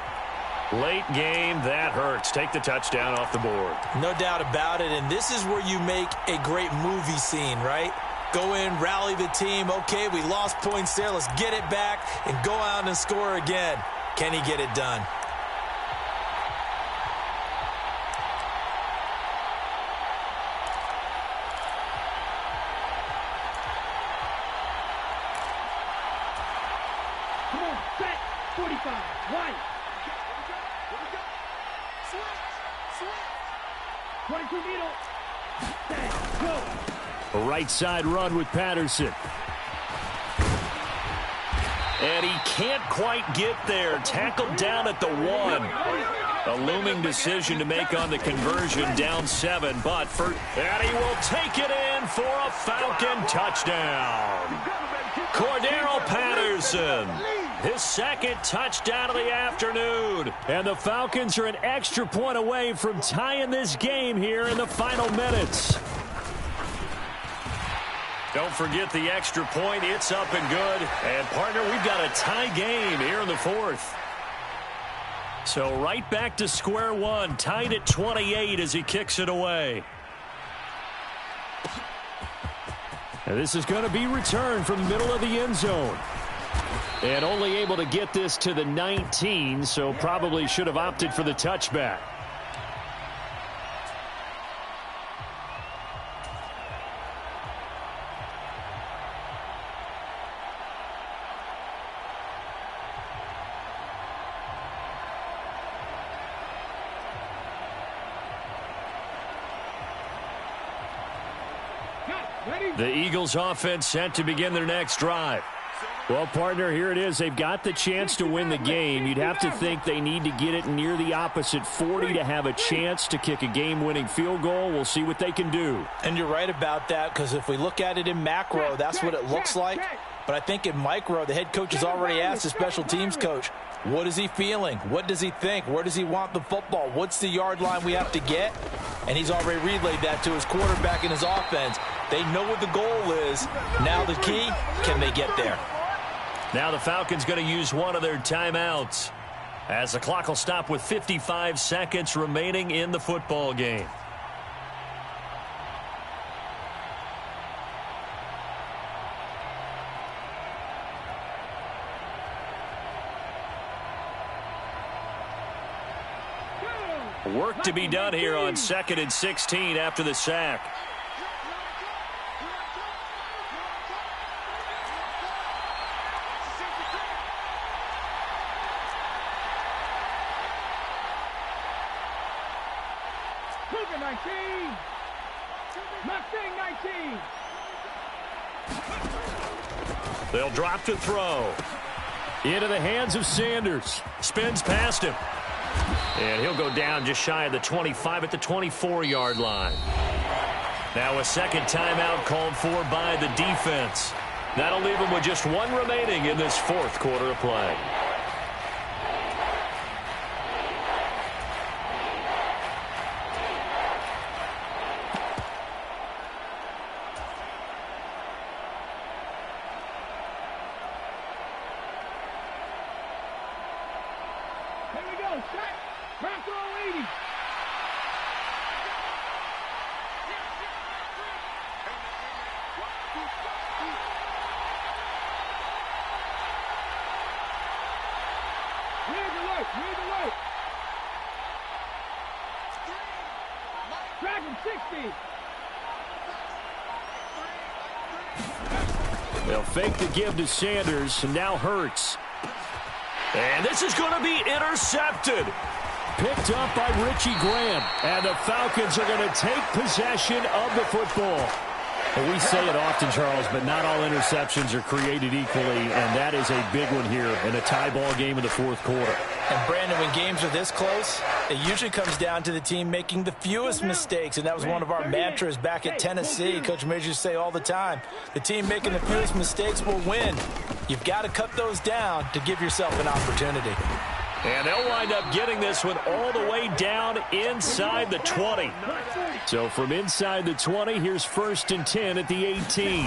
Late game, that hurts. Take the touchdown off the board. No doubt about it, and this is where you make a great movie scene, right? Go in, rally the team. Okay, we lost points there. Let's get it back and go out and score again. Can he get it done? Come on, set. 45. Right. 22 needle. Set. Go. A right side run with Patterson. And he can't quite get there. Tackled down at the 1. A looming decision to make on the conversion, down 7. But and he will take it in for a Falcon touchdown. Cordero Patterson, his 2nd touchdown of the afternoon. And the Falcons are an extra point away from tying this game here in the final minutes. Don't forget the extra point. It's up and good. And, partner, we've got a tie game here in the 4th. So right back to square one, tied at 28 as he kicks it away. And this is going to be returned from the middle of the end zone. And only able to get this to the 19, so probably should have opted for the touchback. The Eagles offense set to begin their next drive. Well, partner, here it is. They've got the chance to win the game. You'd have to think they need to get it near the opposite 40 to have a chance to kick a game-winning field goal. We'll see what they can do. And you're right about that, because if we look at it in macro, that's what it looks like. But I think in micro, the head coach has already asked the special teams coach, what is he feeling? What does he think? Where does he want the football? What's the yard line we have to get? And he's already relayed that to his quarterback and his offense. They know what the goal is. Now the key, can they get there? Now the Falcons going to use one of their timeouts as the clock will stop with 55 seconds remaining in the football game. Work to be done here on 2nd and 16 after the sack. Mustang 19. They'll drop to throw. Into the hands of Sanders. Spins past him. And he'll go down just shy of the 25 at the 24-yard line. Now a second timeout called for by the defense. That'll leave them with just one remaining in this fourth quarter of play. Here we go. Set. Back to 80. Read the light. Read the light. Dragon 60. They'll fake the give to Sanders, and now Hurts. And this is going to be intercepted. Picked up by Richie Graham. And the Falcons are going to take possession of the football. Well, we say it often, Charles, but not all interceptions are created equally, and that is a big one here in a tie ball game in the fourth quarter. And, Brandon, when games are this close, it usually comes down to the team making the fewest mistakes, and that was one of our mantras back at Tennessee. Coach Majors used to say all the time, the team making the fewest mistakes will win. You've got to cut those down to give yourself an opportunity. And they'll wind up getting this one all the way down inside the 20. So from inside the 20, here's 1st and 10 at the 18.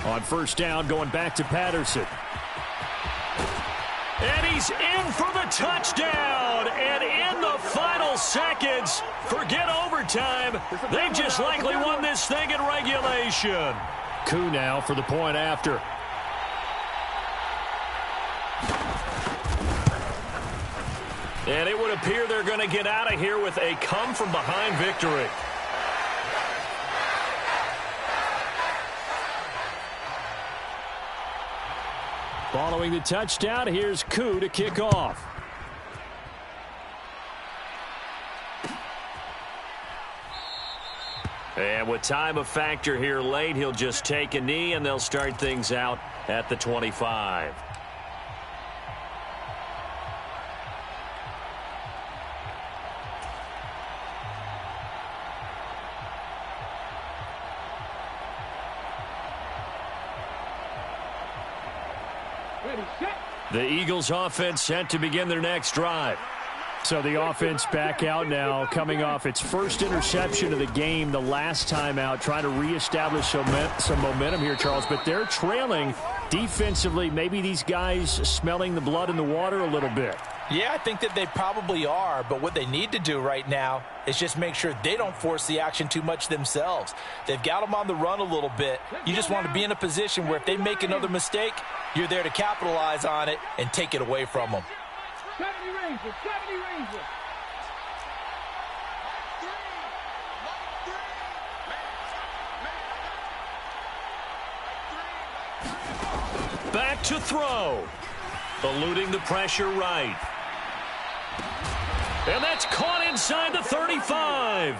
On first down, going back to Patterson. And he's in for the touchdown. And in the final seconds, forget overtime. They've just likely won this thing in regulation. Koo now for the point after. And it would appear they're going to get out of here with a come-from-behind victory. Following the touchdown, here's Koo to kick off. And with time a factor here late, he'll just take a knee, and they'll start things out at the 25. The Eagles offense set to begin their next drive. So the offense back out now, coming off its first interception of the game the last time out, trying to reestablish some momentum here, Charles. But they're trailing defensively. Maybe these guys smelling the blood in the water a little bit. Yeah, I think that they probably are, but what they need to do right now is just make sure they don't force the action too much themselves. They've got them on the run a little bit. You just want to be in a position where if they make another mistake, you're there to capitalize on it and take it away from them. 70 Rangers, 70 Rangers. Back to throw. Eluding the pressure right. And that's caught inside the 35.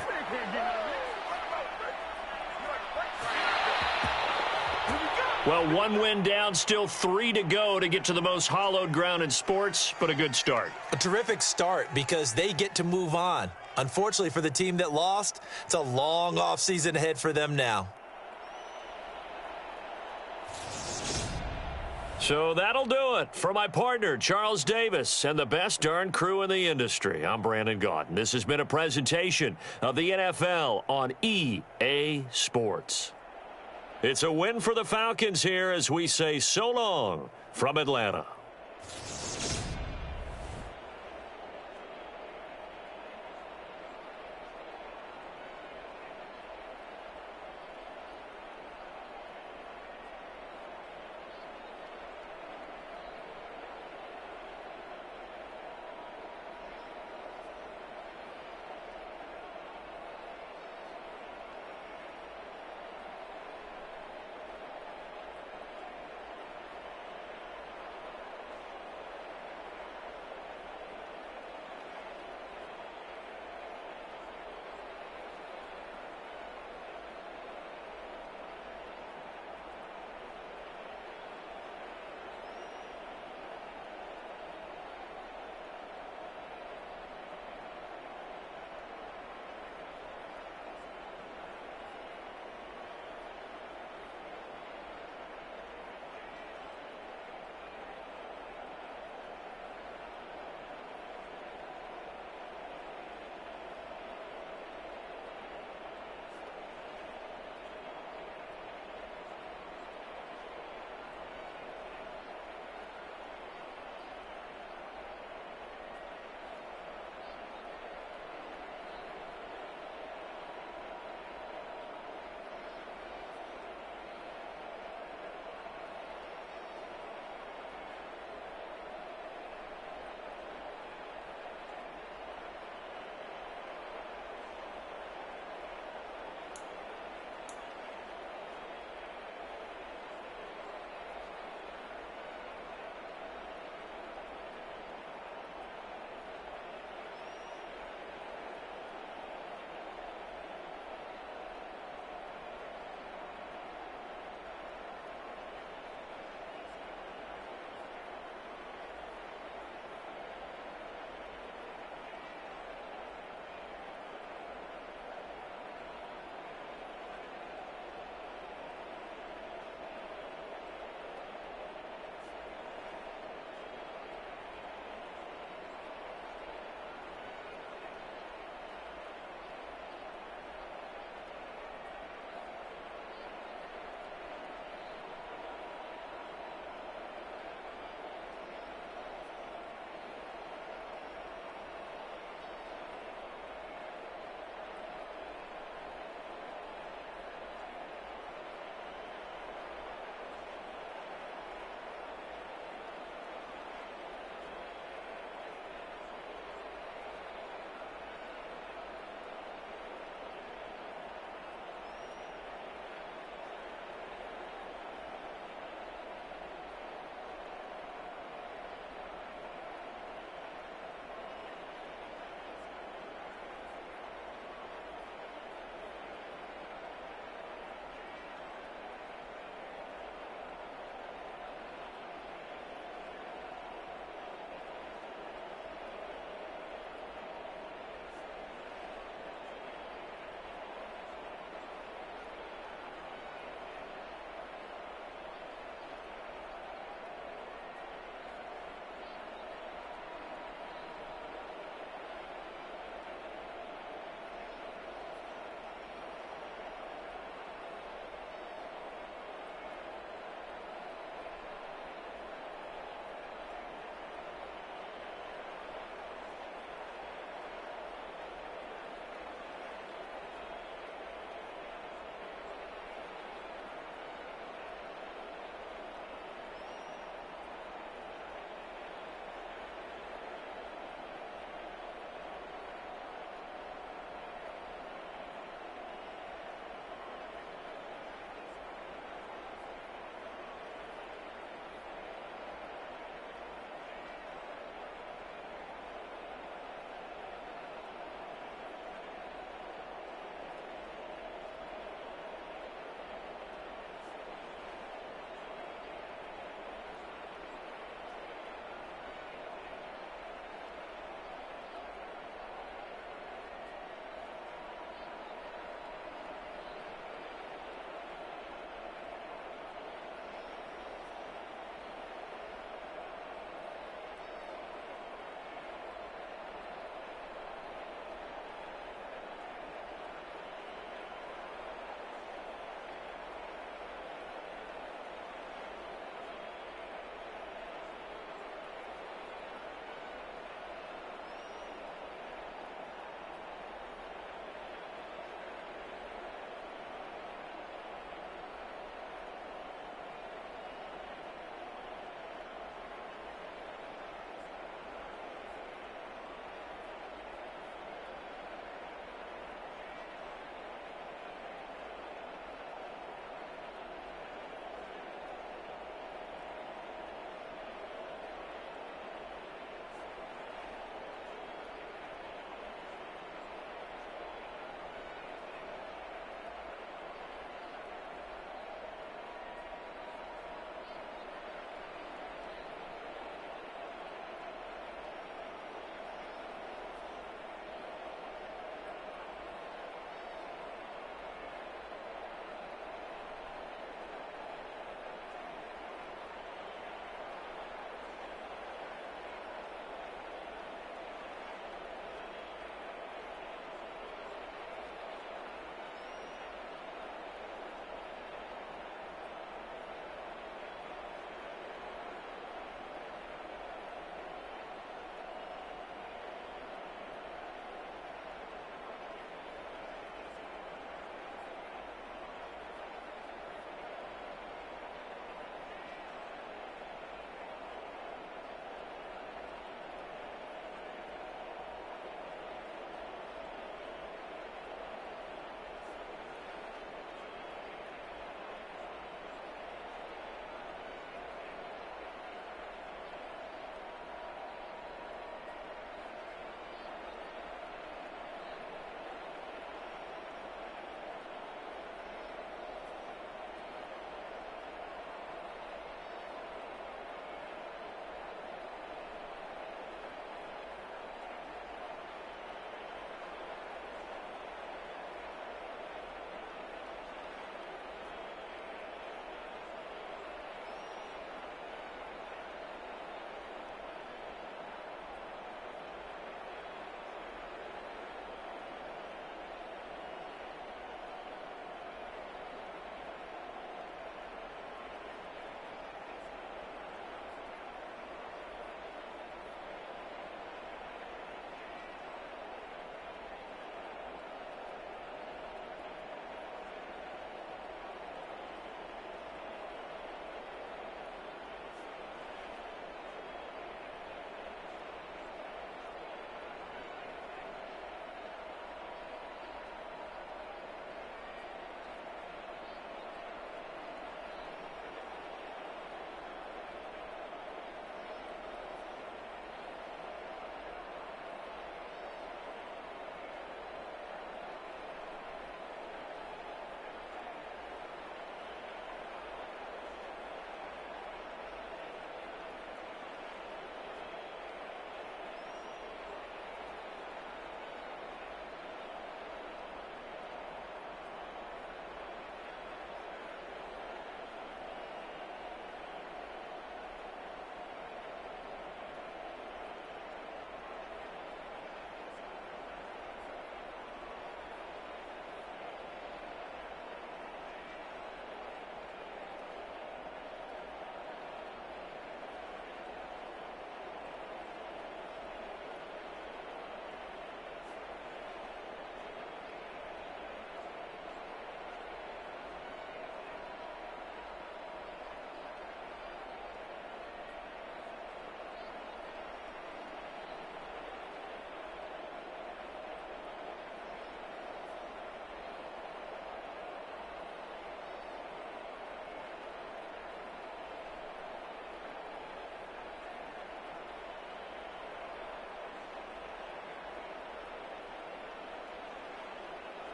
Well, one win down, still 3 to go to get to the most hallowed ground in sports, but a good start. A terrific start because they get to move on. Unfortunately for the team that lost, it's a long offseason ahead for them now. So that'll do it for my partner, Charles Davis, and the best darn crew in the industry. I'm Brandon Gaunt. This has been a presentation of the NFL on EA Sports. It's a win for the Falcons here as we say so long from Atlanta.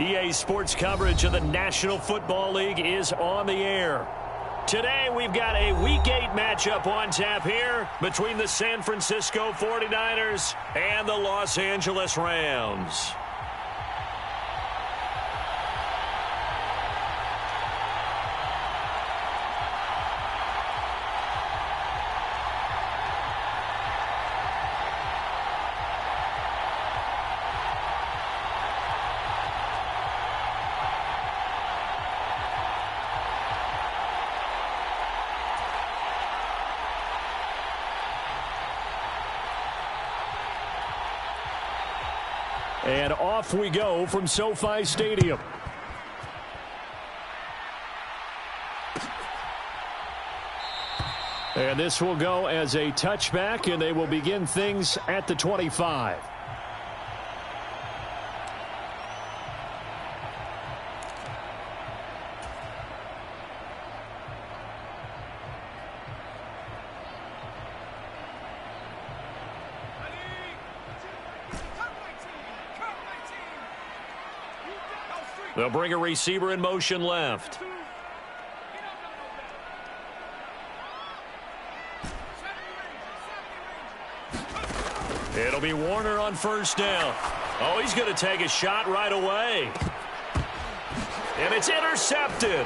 EA Sports coverage of the National Football League is on the air. Today, we've got a Week 8 matchup on tap here between the San Francisco 49ers and the Los Angeles Rams. And off we go from SoFi Stadium. And this will go as a touchback, and they will begin things at the 25. They'll bring a receiver in motion left. It'll be Warner on first down. Oh, he's going to take a shot right away. And it's intercepted.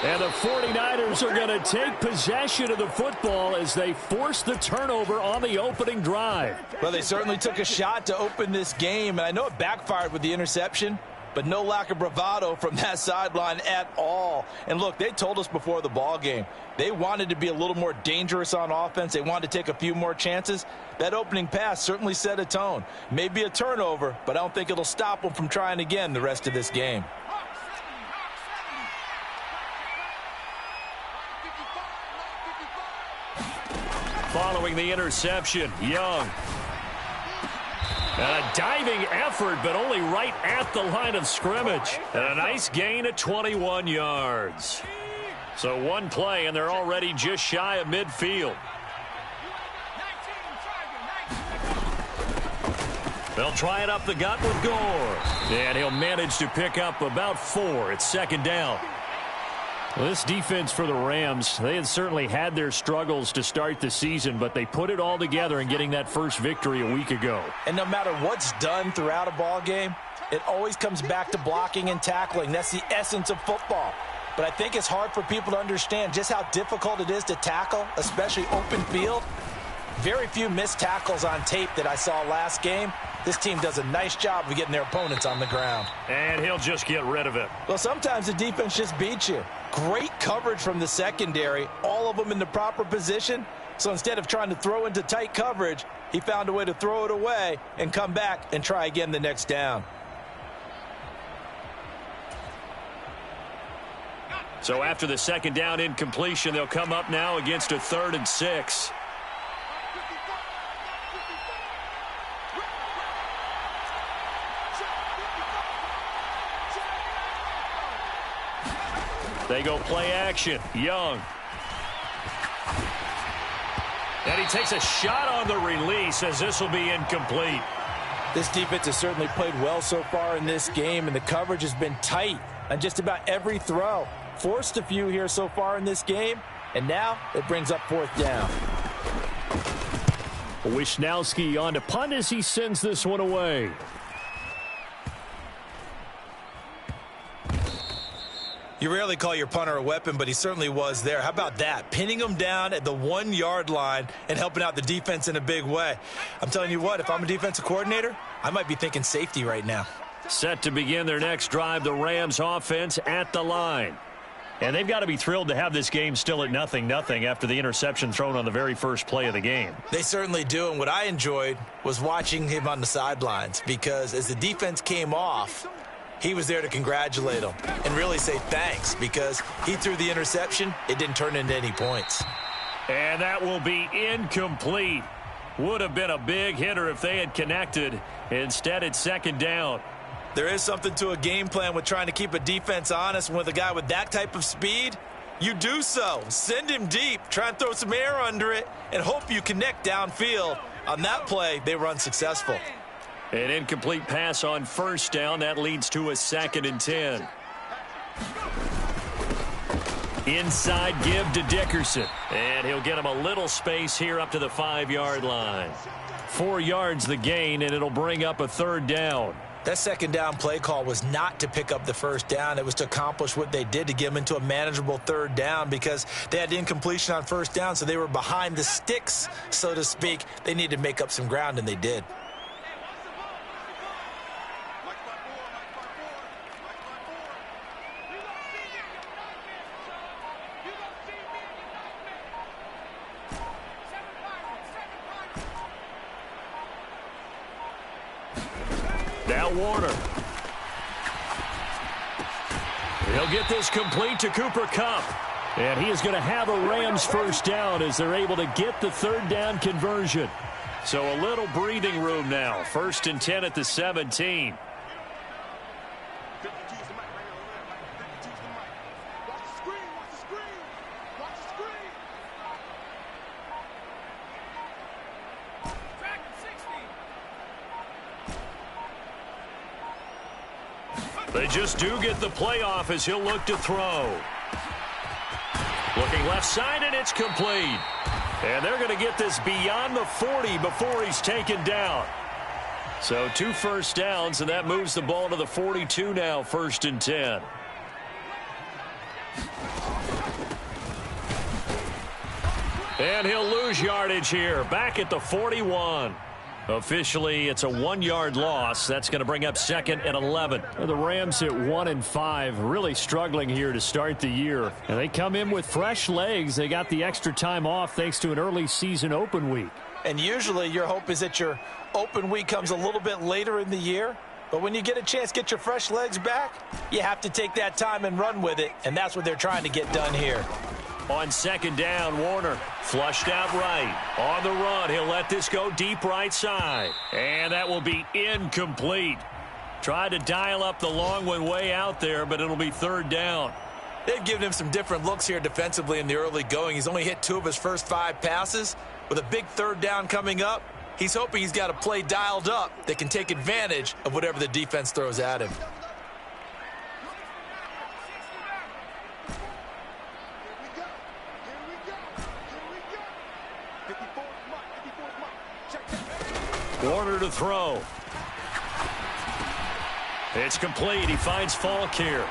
And the 49ers are going to take possession of the football as they force the turnover on the opening drive. Well, they certainly took a shot to open this game, and I know it backfired with the interception, but no lack of bravado from that sideline at all. And look, they told us before the ball game, they wanted to be a little more dangerous on offense. They wanted to take a few more chances. That opening pass certainly set a tone. Maybe a turnover, but I don't think it'll stop them from trying again the rest of this game. Following the interception, Young. And a diving effort, but only right at the line of scrimmage. And a nice gain of 21 yards. So one play, and they're already just shy of midfield. They'll try it up the gut with Gore. And he'll manage to pick up about 4. It's second down. Well, this defense for the Rams, they had certainly had their struggles to start the season, but they put it all together in getting that first victory a week ago. And no matter what's done throughout a ball game, it always comes back to blocking and tackling. That's the essence of football. But I think it's hard for people to understand just how difficult it is to tackle, especially open field. Very few missed tackles on tape that I saw last game. This team does a nice job of getting their opponents on the ground. And he'll just get rid of it. Well, sometimes the defense just beats you. Great coverage from the secondary, all of them in the proper position. So instead of trying to throw into tight coverage, he found a way to throw it away and come back and try again the next down. So after the second down incompletion, they'll come up now against a 3rd and 6. They go play action. Young. And he takes a shot on the release as this will be incomplete. This defense has certainly played well so far in this game, and the coverage has been tight on just about every throw. Forced a few here so far in this game, and now it brings up 4th down. Wisnowski on to punt as he sends this one away. You rarely call your punter a weapon, but he certainly was there. How about that? Pinning him down at the 1-yard line and helping out the defense in a big way. I'm telling you what, if I'm a defensive coordinator, I might be thinking safety right now. Set to begin their next drive, the Rams offense at the line. And they've got to be thrilled to have this game still at 0-0 after the interception thrown on the very first play of the game. They certainly do, and what I enjoyed was watching him on the sidelines, because as the defense came off, he was there to congratulate them and really say thanks, because he threw the interception. It didn't turn into any points. And that will be incomplete. Would have been a big hitter if they had connected. Instead, it's second down. There is something to a game plan with trying to keep a defense honest. With a guy with that type of speed, you do so. Send him deep. Try and throw some air under it and hope you connect downfield. On that play, they were unsuccessful. An incomplete pass on first down. That leads to a 2nd and 10. Inside give to Dickerson. And he'll get him a little space here up to the 5-yard line. 4 yards the gain, and it'll bring up a 3rd down. That 2nd down play call was not to pick up the 1st down. It was to accomplish what they did to get them into a manageable 3rd down because they had incompletion on 1st down, so they were behind the sticks, so to speak. They needed to make up some ground, and they did. Now Warner. He'll get this complete to Cooper Kupp. And he is going to have a Rams 1st down as they're able to get the 3rd down conversion. So a little breathing room now. 1st and 10 at the 17. They just do get the playoff as he'll look to throw. Looking left side, and it's complete. And they're going to get this beyond the 40 before he's taken down. So 2 first downs, and that moves the ball to the 42 now, 1st and 10. And he'll lose yardage here, back at the 41. Officially, it's a 1-yard loss. That's going to bring up 2nd and 11. The Rams at 1-5, really struggling here to start the year. And they come in with fresh legs. They got the extra time off thanks to an early season open week. And usually your hope is that your open week comes a little bit later in the year. But when you get a chance to get your fresh legs back, you have to take that time and run with it. And that's what they're trying to get done here. On 2nd down, Warner flushed out right. On the run, he'll let this go deep right side. And that will be incomplete. Tried to dial up the long one way out there, but it'll be 3rd down. They've given him some different looks here defensively in the early going. He's only hit 2 of his first 5 passes. With a big 3rd down coming up, he's hoping he's got a play dialed up that can take advantage of whatever the defense throws at him. Warner to throw. It's complete. He finds Falk here.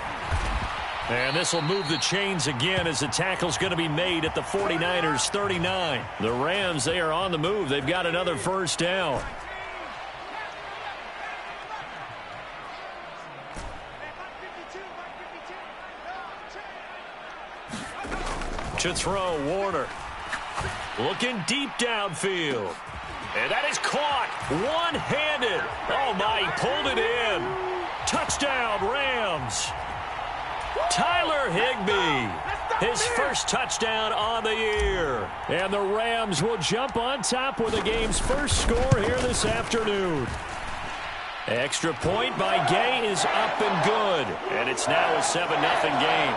And this will move the chains again as the tackle's going to be made at the 49ers 39. The Rams, they are on the move. They've got another 1st down. To throw, Warner. Looking deep downfield. And that is caught one-handed. Oh, my, he pulled it in. Touchdown, Rams. Tyler Higbee, his first touchdown on the year. And the Rams will jump on top with the game's first score here this afternoon. Extra point by Gay is up and good. And it's now a 7-0 game.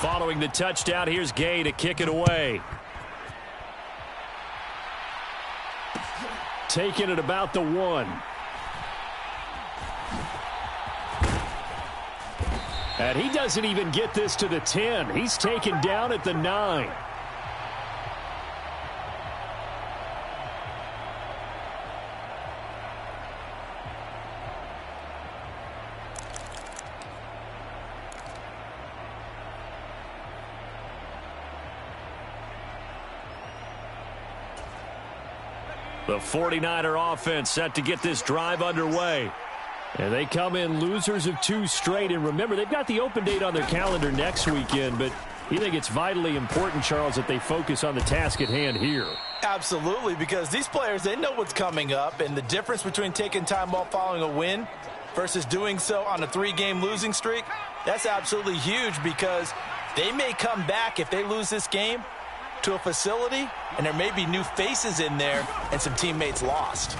Following the touchdown, here's Gay to kick it away. Taking it about the 1. And he doesn't even get this to the 10. He's taken down at the 9. The 49er offense set to get this drive underway. And they come in losers of 2 straight. And remember, they've got the open date on their calendar next weekend. But you think it's vitally important, Charles, that they focus on the task at hand here? Absolutely, because these players, they know what's coming up. And the difference between taking time off following a win versus doing so on a 3-game losing streak, that's absolutely huge because they may come back if they lose this game to a facility, and there may be new faces in there and some teammates lost.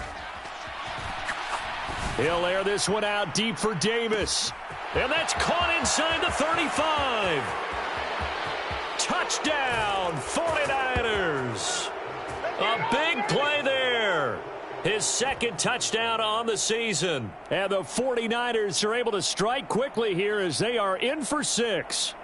He'll air this one out deep for Davis. And that's caught inside the 35. Touchdown, 49ers. A big play there. His second touchdown on the season. And the 49ers are able to strike quickly here as they are in for 6.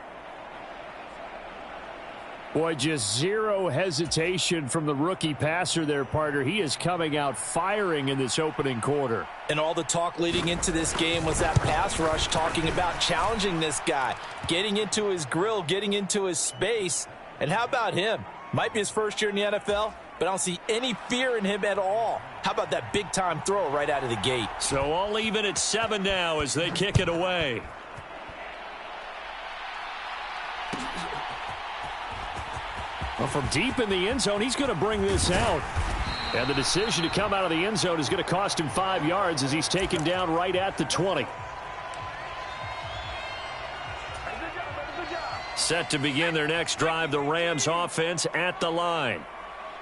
Boy, just zero hesitation from the rookie passer there, partner. He is coming out firing in this opening quarter. And all the talk leading into this game was that pass rush talking about challenging this guy, getting into his grill, getting into his space. And how about him? Might be his first year in the NFL, but I don't see any fear in him at all. How about that big-time throw right out of the gate? So all even at 7 now as they kick it away. Well, from deep in the end zone, he's going to bring this out. And the decision to come out of the end zone is going to cost him 5 yards as he's taken down right at the 20. Set to begin their next drive, the Rams offense at the line.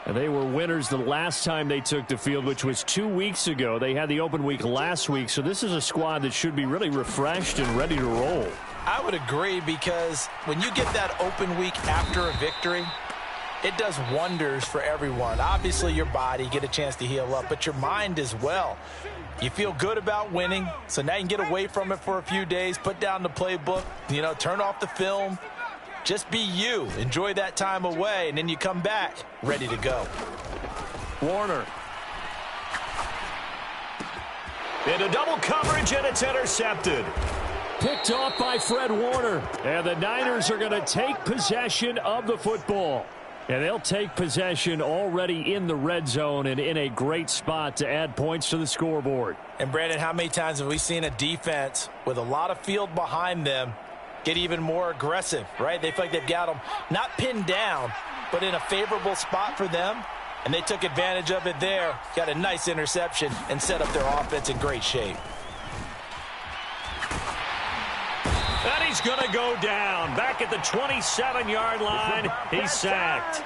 And they were winners the last time they took the field, which was 2 weeks ago. They had the open week last week, so this is a squad that should be really refreshed and ready to roll. I would agree, because when you get that open week after a victory, it does wonders for everyone. Obviously, your body, get a chance to heal up, but your mind as well. You feel good about winning, so now you can get away from it for a few days, put down the playbook, turn off the film. Just be you. Enjoy that time away, and then you come back ready to go. Warner. Into double coverage, and it's intercepted. Picked off by Fred Warner. And the Niners are going to take possession of the football. And they'll take possession already in the red zone and in a great spot to add points to the scoreboard. And, Brandon, how many times have we seen a defense with a lot of field behind them get even more aggressive, right? They feel like they've got them not pinned down, but in a favorable spot for them. And they took advantage of it there, got a nice interception, and set up their offense in great shape. And he's going to go down. Back at the 27-yard line, he's sacked.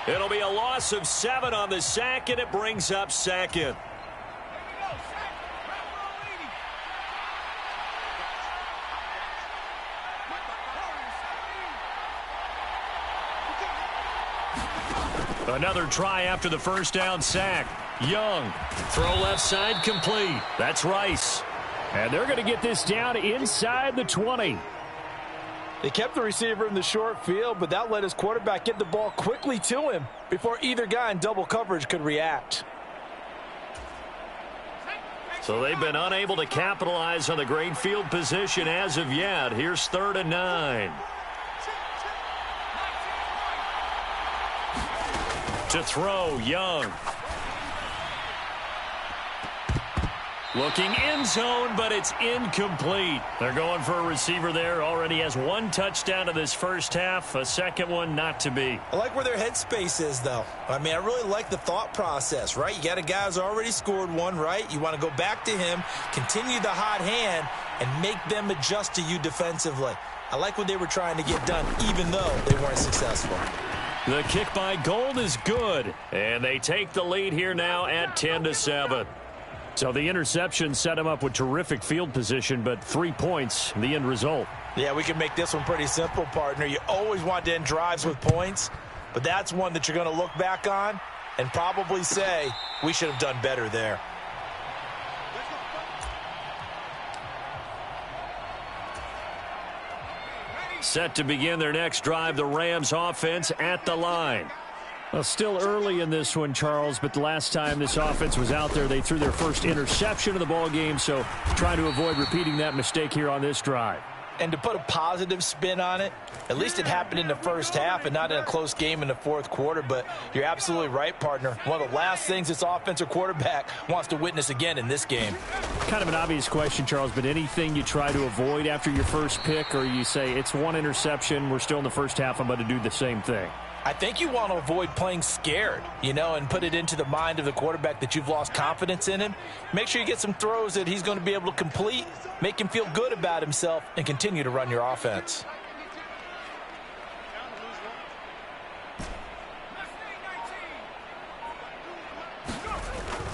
It'll be a loss of 7 on the sack, and it brings up second. Another try after the first down sack. Young. Throw left side complete. That's Rice. And they're going to get this down inside the 20. They kept the receiver in the short field, but that let his quarterback get the ball quickly to him before either guy in double coverage could react. So they've been unable to capitalize on the great field position as of yet. Here's 3rd and 9. To throw, Young. Looking end zone, but it's incomplete. They're going for a receiver there. Already has 1 touchdown in this first half. A second one not to be. I like where their headspace is, though. I mean, I really like the thought process, right? You got a guy who's already scored 1, right? You want to go back to him, continue the hot hand, and make them adjust to you defensively. I like what they were trying to get done, even though they weren't successful. The kick by Gold is good. And they take the lead here now at 10-7. So the interception set him up with terrific field position, but 3 points, the end result. Yeah, we can make this one pretty simple, partner. You always want to end drives with points, but that's one that you're going to look back on and probably say, we should have done better there. Set to begin their next drive, the Rams offense at the line. Well, still early in this one, Charles, but the last time this offense was out there, they threw their first interception of the ball game, so trying to avoid repeating that mistake here on this drive. And to put a positive spin on it, at least it happened in the first half and not in a close game in the fourth quarter, but you're absolutely right, partner. One of the last things this offensive quarterback wants to witness again in this game. Kind of an obvious question, Charles, but anything you try to avoid after your first pick, or you say it's 1 interception, we're still in the first half, I'm going to do the same thing? I think you want to avoid playing scared, and put it into the mind of the quarterback that you've lost confidence in him. Make sure you get some throws that he's going to be able to complete, make him feel good about himself, and continue to run your offense.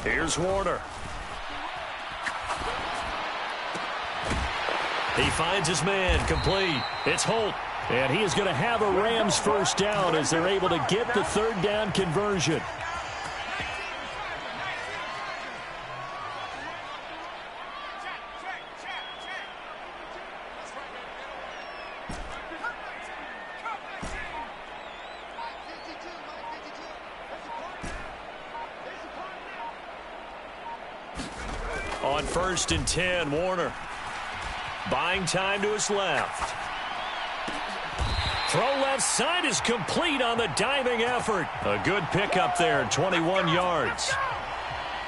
Here's Warner. He finds his man, complete. It's Holt. And he is going to have a Rams first down as they're able to get the third down conversion. On 1st and 10, Warner. Buying time to his left. Throw left side is complete on the diving effort. A good pickup there, 21 yards.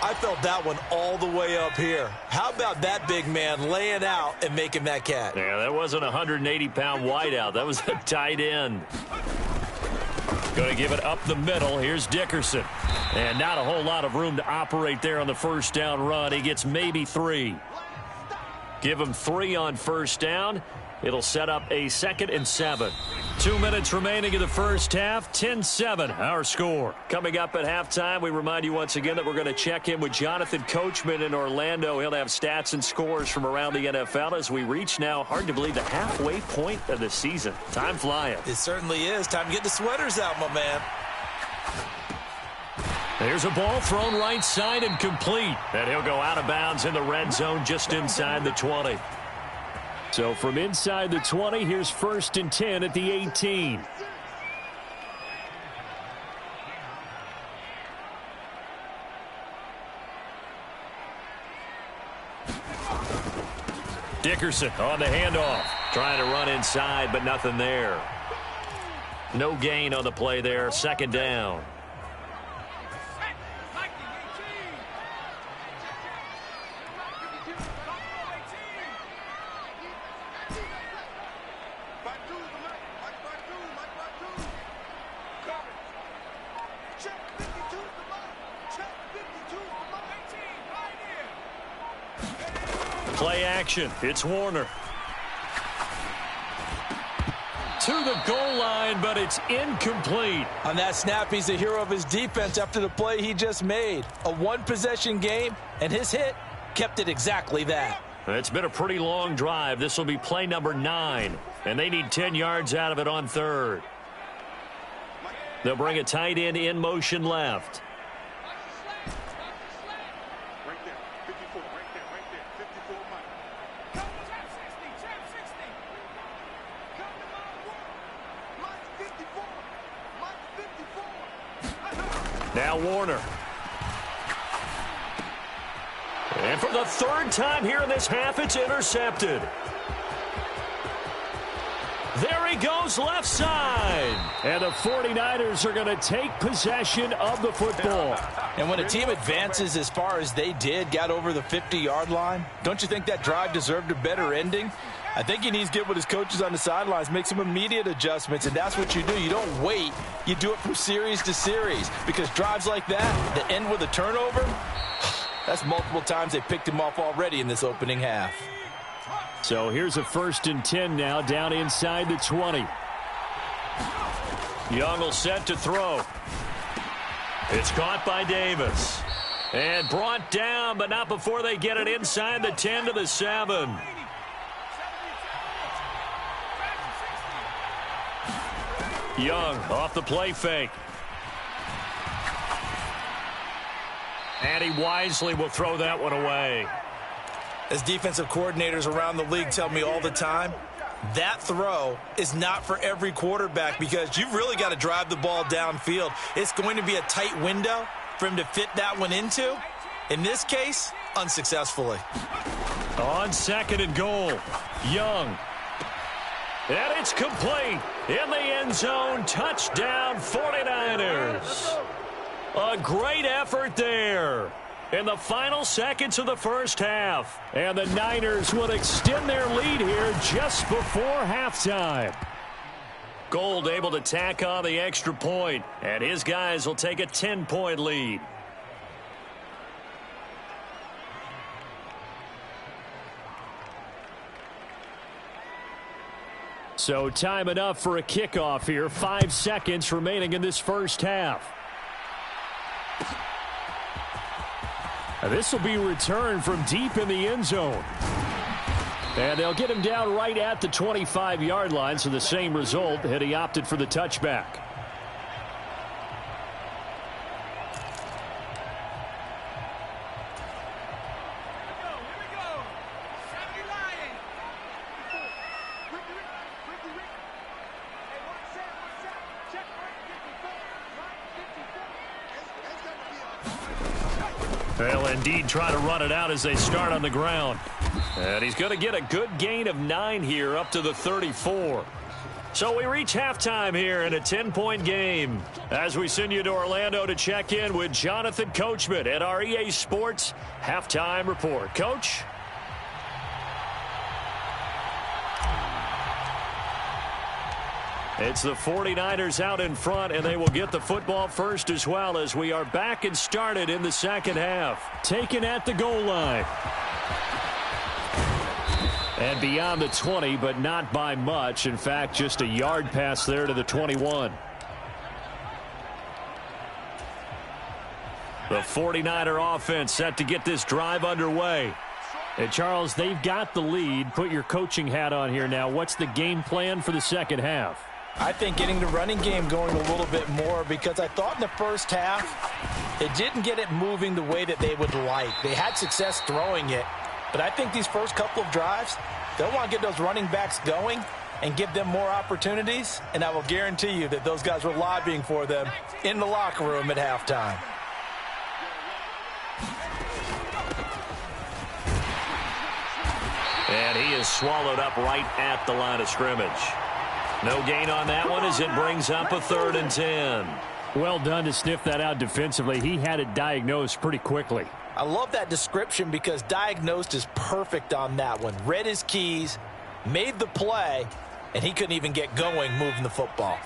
I felt that one all the way up here. How about that big man laying out and making that catch? Yeah, that wasn't a 180-pound wideout. That was a tight end. Going to give it up the middle. Here's Dickerson. And not a whole lot of room to operate there on the first down run. He gets maybe 3. Give him 3 on first down. It'll set up a 2nd and 7. 2 minutes remaining in the first half. 10-7, our score. Coming up at halftime, we remind you once again that we're going to check in with Jonathan Coachman in Orlando. He'll have stats and scores from around the NFL as we reach now, hard to believe, the halfway point of the season. Time flying. It certainly is. Time to get the sweaters out, my man. There's a ball thrown right side and complete. And he'll go out of bounds in the red zone just inside the 20. So from inside the 20, here's 1st and 10 at the 18. Dickerson on the handoff. Trying to run inside, but nothing there. No gain on the play there. 2nd down. Play action. It's Warner. To the goal line, but it's incomplete. On that snap, he's the hero of his defense after the play he just made. A one-possession game, and his hit kept it exactly that. It's been a pretty long drive. This will be play number 9, and they need 10 yards out of it on 3rd. They'll bring a tight end in motion left. Now Warner. And for the 3rd time here in this half, it's intercepted. There he goes left side. And the 49ers are going to take possession of the football. And when a team advances as far as they did, got over the 50-yard line, don't you think that drive deserved a better ending? I think he needs to get with his coaches on the sidelines, make some immediate adjustments, and that's what you do. You don't wait. You do it from series to series, because drives like that end with a turnover, that's multiple times they picked him off already in this opening half. So here's a 1st and 10 now, down inside the 20. Young will set to throw. It's caught by Davis. And brought down, but not before they get it inside the 10 to the 7. Young off the play fake. And he wisely will throw that one away. As defensive coordinators around the league tell me all the time, that throw is not for every quarterback because you've really got to drive the ball downfield. It's going to be a tight window for him to fit that one into. In this case, unsuccessfully. On 2nd and goal, Young. And it's complete in the end zone. Touchdown, 49ers. A great effort there in the final seconds of the first half. And the Niners will extend their lead here just before halftime. Gold able to tack on the extra point, and his guys will take a 10-point lead. So time enough for a kickoff here. 5 seconds remaining in this first half. This will be returned from deep in the end zone. And they'll get him down right at the 25-yard line, so the same result had he opted for the touchback. They'll indeed try to run it out as they start on the ground. And he's going to get a good gain of 9 here up to the 34. So we reach halftime here in a 10-point game as we send you to Orlando to check in with Jonathan Coachman at our EA Sports Halftime Report. Coach? It's the 49ers out in front, and they will get the football first as well as we are back and started in the second half. Taken at the goal line. And beyond the 20, but not by much. In fact, just a yard pass there to the 21. The 49er offense set to get this drive underway. And Charles, they've got the lead. Put your coaching hat on here now. What's the game plan for the second half? I think getting the running game going a little bit more, because I thought in the first half it didn't get it moving the way that they would like. They had success throwing it, but I think these first couple of drives, they'll want to get those running backs going and give them more opportunities, and I will guarantee you that those guys were lobbying for them in the locker room at halftime. And he is swallowed up right at the line of scrimmage. No gain on that one as it brings up a 3rd and 10. Well done to sniff that out defensively. He had it diagnosed pretty quickly. I love that description because diagnosed is perfect on that one. Read his keys, made the play, and he couldn't even get going moving the football.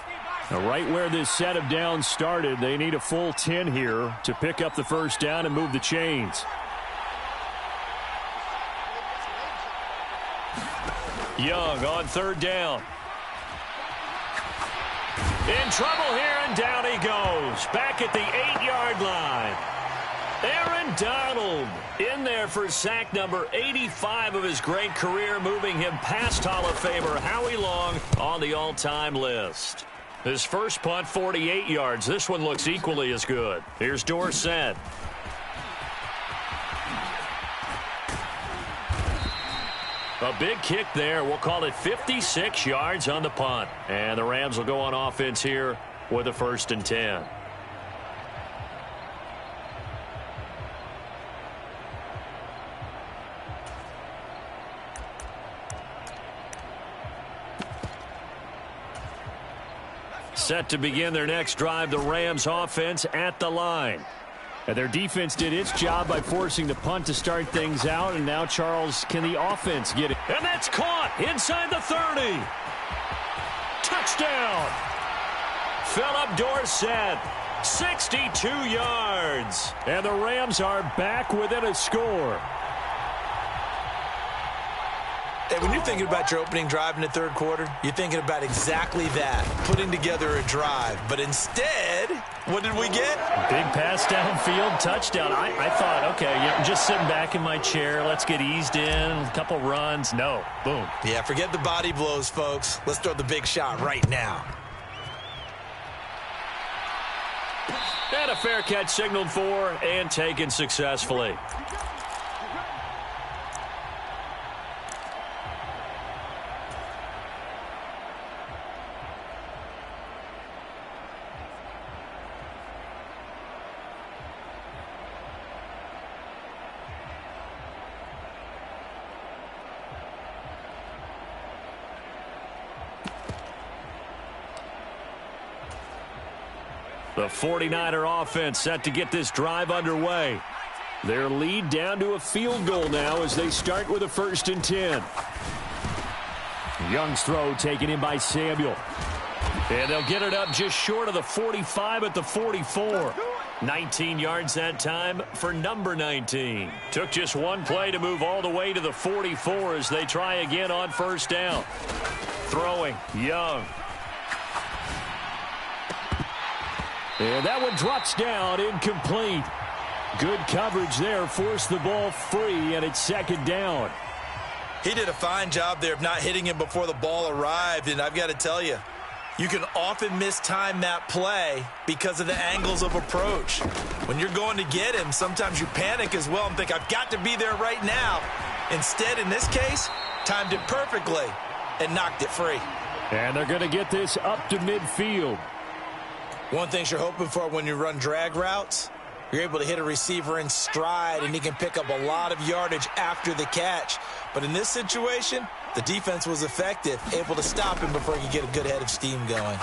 Now, right where this set of downs started, they need a full 10 here to pick up the first down and move the chains. Young on 3rd down. In trouble here, and down he goes. Back at the 8-yard line. Aaron Donald in there for sack number 85 of his great career, moving him past Hall of Famer Howie Long on the all-time list. His first punt, 48 yards. This one looks equally as good. Here's Dorsett. A big kick there. We'll call it 56 yards on the punt. And the Rams will go on offense here with a 1st and 10. Set to begin their next drive, the Rams offense at the line. And their defense did its job by forcing the punt to start things out. And now, Charles, can the offense get it? And that's caught inside the 30. Touchdown. Philip Dorsett, 62 yards. And the Rams are back within a score. Hey, when you're thinking about your opening drive in the 3rd quarter, you're thinking about exactly that, putting together a drive. But instead, what did we get? Big pass downfield, touchdown. I thought, okay, I'm just sitting back in my chair. Let's get eased in, a couple runs. No, boom. Yeah, forget the body blows, folks. Let's throw the big shot right now. And a fair catch signaled for and taken successfully. The 49er offense set to get this drive underway. Their lead down to a field goal now as they start with a 1st and 10. Young's throw taken in by Samuel. And they'll get it up just short of the 45 at the 44. 19 yards that time for number 19. Took just one play to move all the way to the 44 as they try again on 1st down. Throwing, Young. And that one drops down, incomplete. Good coverage there, forced the ball free, and it's 2nd down. He did a fine job there of not hitting him before the ball arrived, and I've got to tell you, you can often mistime that play because of the angles of approach. When you're going to get him, sometimes you panic as well and think, I've got to be there right now. Instead, in this case, timed it perfectly and knocked it free. And they're going to get this up to midfield. One thing you're hoping for when you run drag routes, you're able to hit a receiver in stride, and he can pick up a lot of yardage after the catch. But in this situation, the defense was effective, able to stop him before he could get a good head of steam going.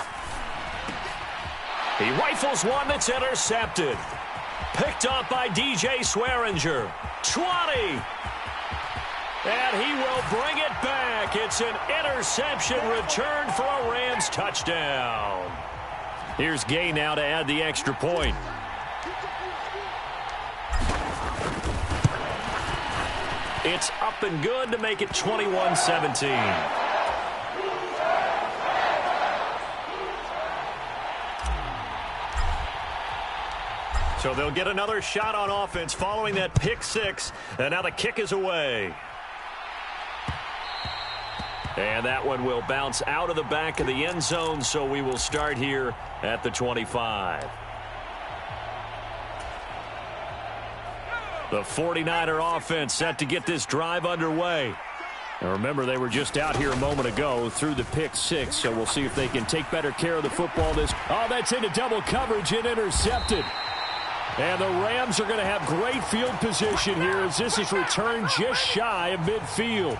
He rifles one that's intercepted. Picked up by DJ Swearinger. 20. And he will bring it back. It's an interception return for a Rams touchdown. Here's Gay now to add the extra point. It's up and good to make it 21-17. So they'll get another shot on offense following that pick six, and now the kick is away. And that one will bounce out of the back of the end zone, so we will start here at the 25. The 49er offense set to get this drive underway. And remember, they were just out here a moment ago through the pick six, so we'll see if they can take better care of the football. Oh, that's into double coverage and intercepted. And the Rams are going to have great field position here as this is returned just shy of midfield.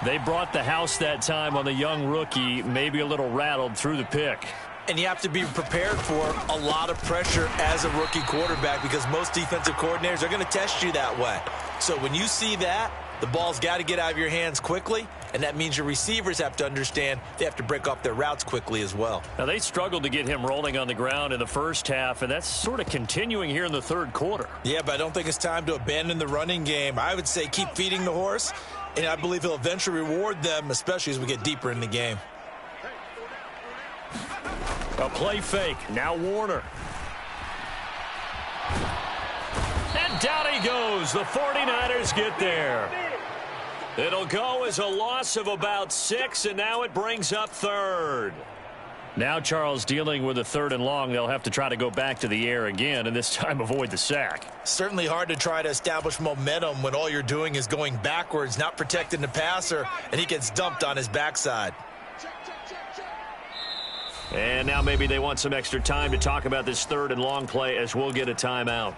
They brought the house that time on the young rookie, maybe a little rattled through the pick. And you have to be prepared for a lot of pressure as a rookie quarterback because most defensive coordinators are going to test you that way. So when you see that, the ball's got to get out of your hands quickly, and that means your receivers have to understand they have to break off their routes quickly as well. Now, they struggled to get him rolling on the ground in the first half, and that's sort of continuing here in the third quarter. Yeah, but I don't think it's time to abandon the running game. I would say keep feeding the horse, and I believe he'll eventually reward them, especially as we get deeper in the game. A play fake. Now Warner. And down he goes. The 49ers get there. It'll go as a loss of about 6, and now it brings up third. Now Charles dealing with a 3rd and long. They'll have to try to go back to the air again, and this time avoid the sack. Certainly hard to try to establish momentum when all you're doing is going backwards, not protecting the passer, and he gets dumped on his backside. And now maybe they want some extra time to talk about this 3rd and long play as we'll get a timeout.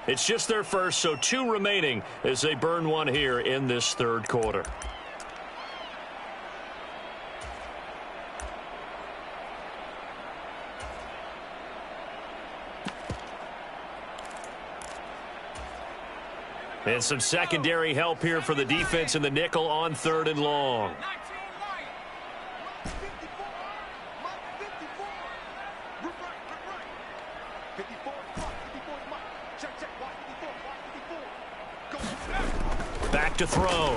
It's just their first, so 2 remaining as they burn one here in this third quarter. And some secondary help here for the defense in the nickel on 3rd and long. Back to throw.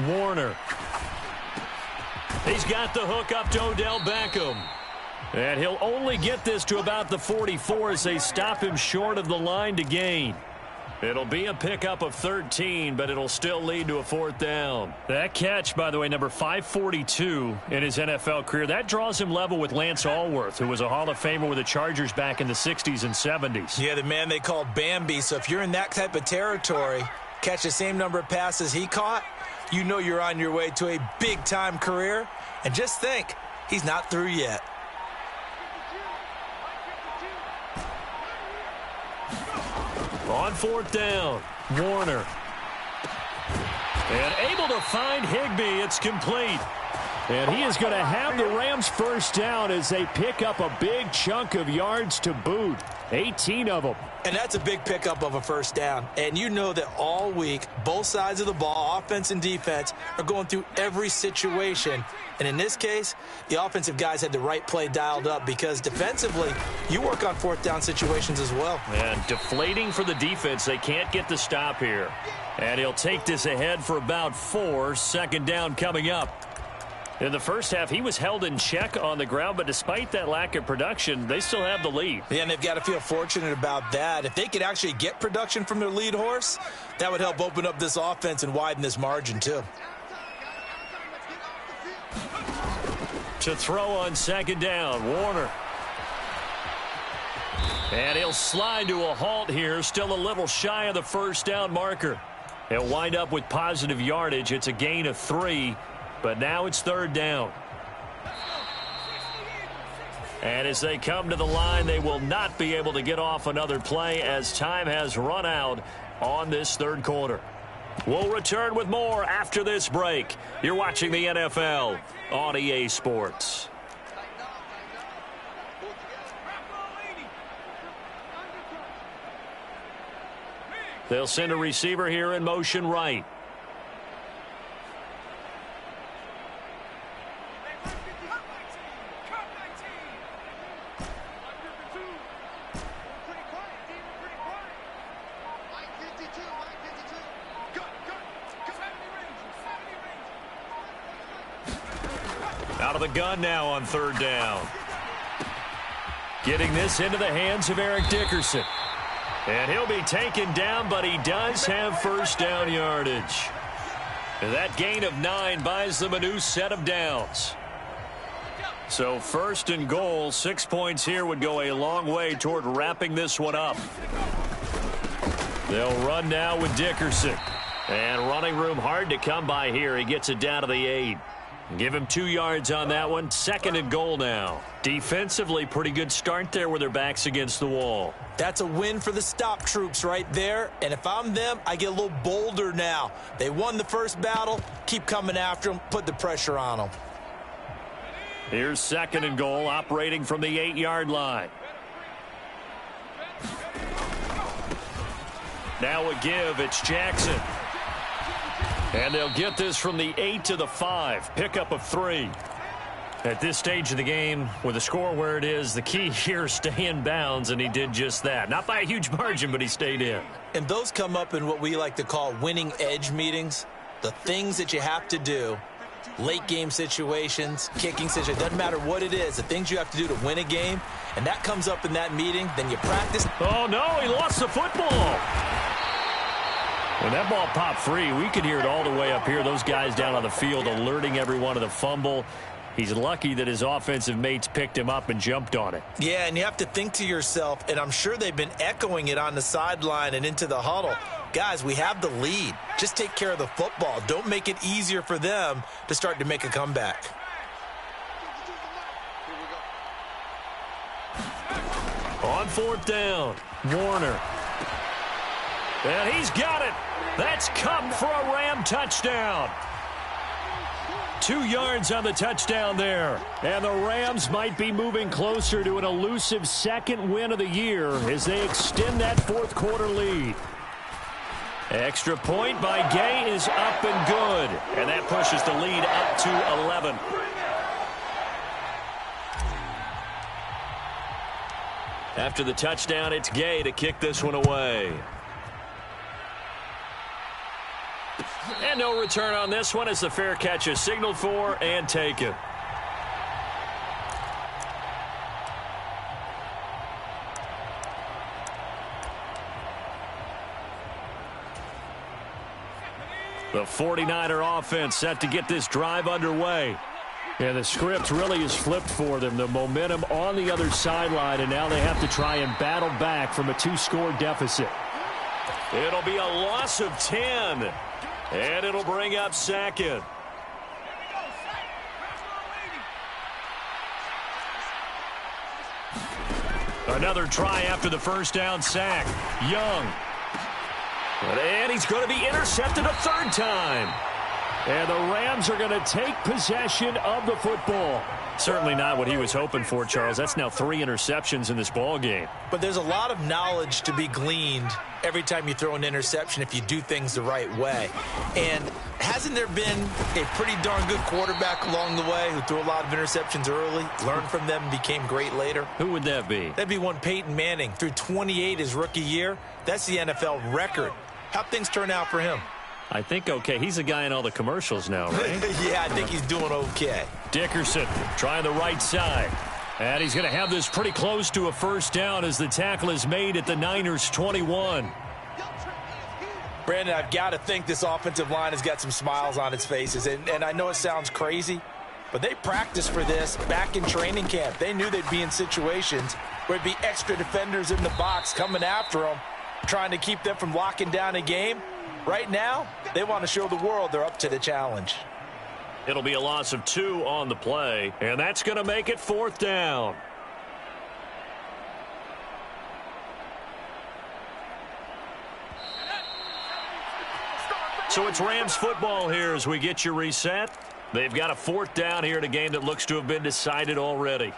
Warner. He's got the hook up to Odell Beckham. And he'll only get this to about the 44 as they stop him short of the line to gain. It'll be a pickup of 13, but it'll still lead to a 4th down. That catch, by the way, number 542 in his NFL career, that draws him level with Lance Allworth, who was a Hall of Famer with the Chargers back in the 60s and 70s. Yeah, the man they called Bambi. So if you're in that type of territory, catch the same number of passes he caught, you know you're on your way to a big-time career. And just think, he's not through yet. On 4th down, Warner. And able to find Higbee. It's complete. And he is going to have the Rams first down as they pick up a big chunk of yards to boot. 18 of them. And that's a big pickup of a first down. And you know that all week, both sides of the ball, offense and defense, are going through every situation. And in this case, the offensive guys had the right play dialed up because defensively, you work on 4th down situations as well. And deflating for the defense. They can't get the stop here. And he'll take this ahead for about 4. 2nd down coming up. In the first half, he was held in check on the ground, but despite that lack of production, they still have the lead. Yeah, and they've got to feel fortunate about that. If they could actually get production from their lead horse, that would help open up this offense and widen this margin too. to throw on second down. Warner. And he'll slide to a halt here, still a little shy of the first down marker. He'll wind up with positive yardage. It's a gain of 3, but now it's third down. And as they come to the line, they will not be able to get off another play as time has run out on this third quarter. We'll return with more after this break. You're watching the NFL on EA Sports. They'll send a receiver here in motion right. Out of the gun now on third down. Getting this into the hands of Eric Dickerson. And he'll be taken down, but he does have first down yardage. And that gain of 9 buys them a new set of downs. So first and goal, 6 points here would go a long way toward wrapping this one up. They'll run now with Dickerson. And running room hard to come by here. He gets it down to the 8. Give him 2 yards on that one. Second and goal now. Defensively, pretty good start there with their backs against the wall. That's a win for the stop troops right there. And if I'm them, I get a little bolder now. They won the first battle. Keep coming after them. Put the pressure on them. Here's second and goal, operating from the 8-yard line. Now a give. It's Jackson. And they'll get this from the 8 to the 5. Pickup of 3. At this stage of the game, with the score where it is, the key here is stay in bounds, and he did just that. Not by a huge margin, but he stayed in. And those come up in what we like to call winning edge meetings. The things that you have to do, late game situations, kicking situations, doesn't matter what it is, the things you have to do to win a game, and that comes up in that meeting, then you practice. Oh, no, he lost the football. When that ball popped free, we could hear it all the way up here. Those guys down on the field alerting everyone of the fumble. He's lucky that his offensive mates picked him up and jumped on it. Yeah, and you have to think to yourself, and I'm sure they've been echoing it on the sideline and into the huddle. Guys, we have the lead. Just take care of the football. Don't make it easier for them to start to make a comeback. On fourth down, Warner. And he's got it. That's Cup for a Ram touchdown. 2 yards on the touchdown there. And the Rams might be moving closer to an elusive second win of the year as they extend that fourth quarter lead. Extra point by Gay is up and good. And that pushes the lead up to 11. After the touchdown, it's Gay to kick this one away. And no return on this one as the fair catch is signaled for and taken. The 49er offense set to get this drive underway. And the script really is flipped for them. The momentum on the other sideline, and now they have to try and battle back from a 2-score deficit. It'll be a loss of 10. And it'll bring up second. Another try after the first down sack. Young. And he's going to be intercepted a third time. And the Rams are going to take possession of the football. Certainly not what he was hoping for, Charles. That's now 3 interceptions in this ball game. But there's a lot of knowledge to be gleaned every time you throw an interception if you do things the right way. And hasn't there been a pretty darn good quarterback along the way who threw a lot of interceptions early, learned from them, and became great later? Who would that be? That'd be one Peyton Manning. Threw 28 his rookie year. That's the NFL record. How'd things turn out for him? I think okay. He's a guy in all the commercials now, right? Yeah, I think he's doing okay. Dickerson trying the right side. And he's going to have this pretty close to a first down as the tackle is made at the Niners' 21. Brandon, I've got to think this offensive line has got some smiles on its faces. And I know it sounds crazy, but they practiced for this back in training camp. They knew they'd be in situations where it'd be extra defenders in the box coming after them, trying to keep them from locking down a game. Right now, they want to show the world they're up to the challenge. It'll be a loss of 2 on the play, and that's going to make it 4th down. So it's Rams football here as we get you reset. They've got a 4th down here in a game that looks to have been decided already.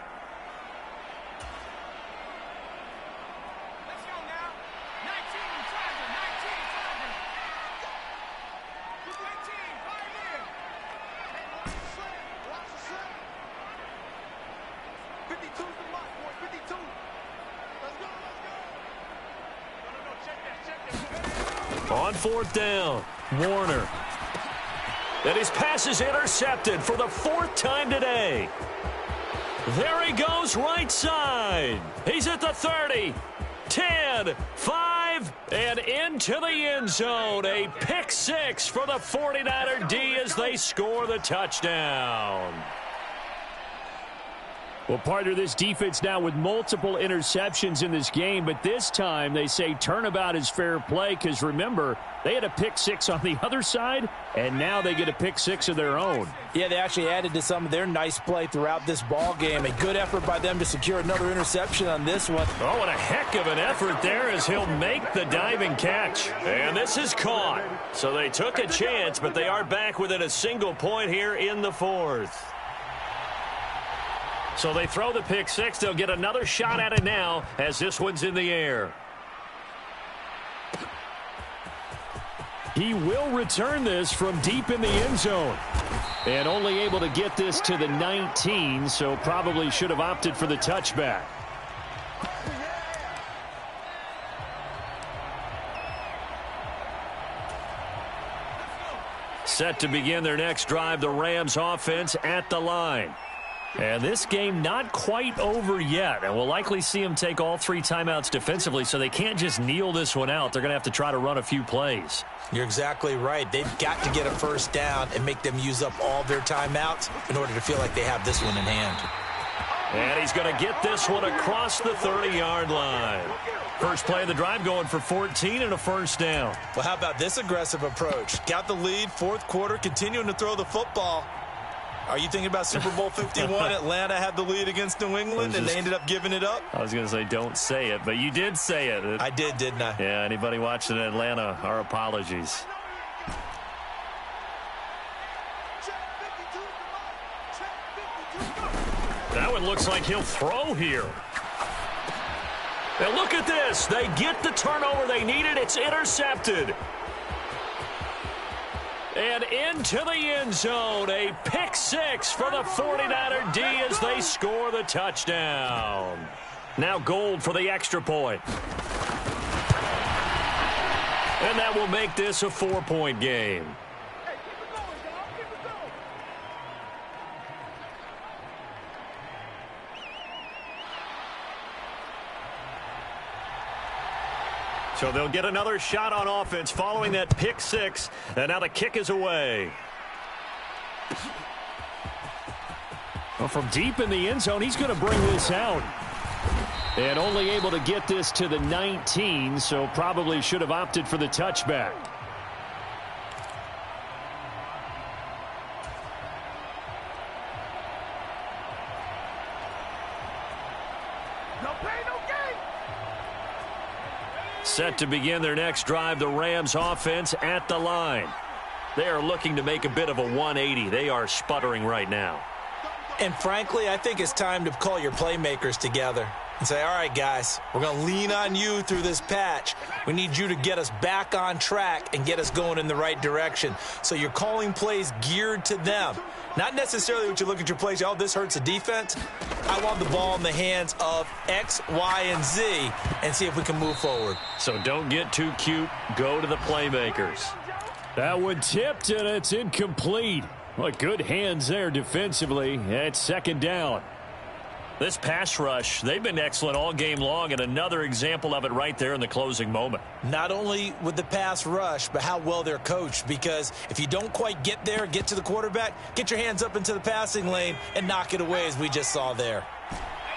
On 4th down, Warner. And his pass is intercepted for the 4th time today. There he goes right side. He's at the 30, 10, 5, and into the end zone. A pick 6 for the 49er D as they score the touchdown. Well, partner, this defense now with multiple interceptions in this game, but this time they say turnabout is fair play because, remember, they had a pick 6 on the other side, and now they get a pick 6 of their own. Yeah, they actually added to some of their nice play throughout this ball game. A good effort by them to secure another interception on this one. Oh, and a heck of an effort there as he'll make the diving catch. And this is caught. So they took a chance, but they are back within a single point here in the 4th. So they throw the pick 6. They'll get another shot at it now as this one's in the air. He will return this from deep in the end zone. And only able to get this to the 19, so probably should have opted for the touchback. Set to begin their next drive, the Rams offense at the line. And this game not quite over yet. And we'll likely see them take all 3 timeouts defensively, so they can't just kneel this one out. They're going to have to try to run a few plays. You're exactly right. They've got to get a first down and make them use up all their timeouts in order to feel like they have this one in hand. And he's going to get this one across the 30-yard line. First play of the drive going for 14 and a first down. Well, how about this aggressive approach? Got the lead, 4th quarter, continuing to throw the football. Are you thinking about Super Bowl 51? Atlanta had the lead against New England, and they ended up giving it up? I was going to say don't say it, but you did say it. I did, didn't I? Yeah, anybody watching Atlanta, our apologies. That one looks like he'll throw here. Now look at this. They get the turnover they needed. It's intercepted. And into the end zone, a pick 6 for the 49er D as they score the touchdown. Now Gold for the extra point. And that will make this a 4-point game. So they'll get another shot on offense following that pick 6. And now the kick is away. Well, from deep in the end zone, he's going to bring this out. And only able to get this to the 19, so probably should have opted for the touchback. Set to begin their next drive, the Rams offense at the line. They are looking to make a bit of a 180. They are sputtering right now. And frankly, I think it's time to call your playmakers together and say, all right, guys, we're going to lean on you through this patch. We need you to get us back on track and get us going in the right direction. So you're calling plays geared to them. Not necessarily what you look at your plays, oh, this hurts the defense. I want the ball in the hands of X, Y, and Z and see if we can move forward. So don't get too cute. Go to the playmakers. That one tipped, and it's incomplete. Well, good hands there defensively. It's second down. This pass rush, they've been excellent all game long, and another example of it right there in the closing moment. Not only with the pass rush, but how well they're coached, because if you don't quite get there, get to the quarterback, get your hands up into the passing lane and knock it away, as we just saw there.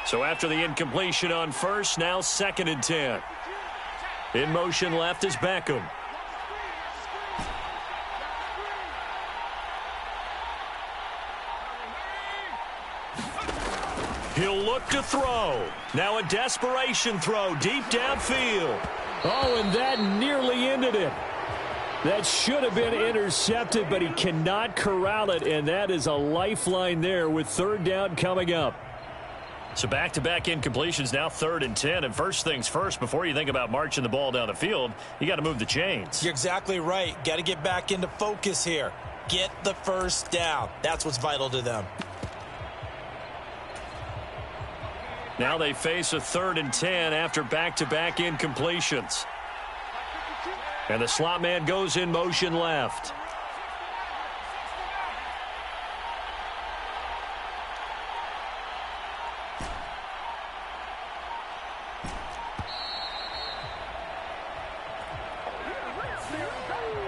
So after the incompletion on first, now 2nd and 10. In motion left is Beckham. He'll look to throw. Now a desperation throw deep downfield. Oh, and that nearly ended it. That should have been intercepted, but he cannot corral it, and that is a lifeline there with 3rd down coming up. So back-to-back incompletions, now 3rd and 10. And first things first, before you think about marching the ball down the field, you got to move the chains. You're exactly right. Got to get back into focus here. Get the first down. That's what's vital to them. Now they face a 3rd and 10 after back-to-back incompletions. And the slot man goes in motion left.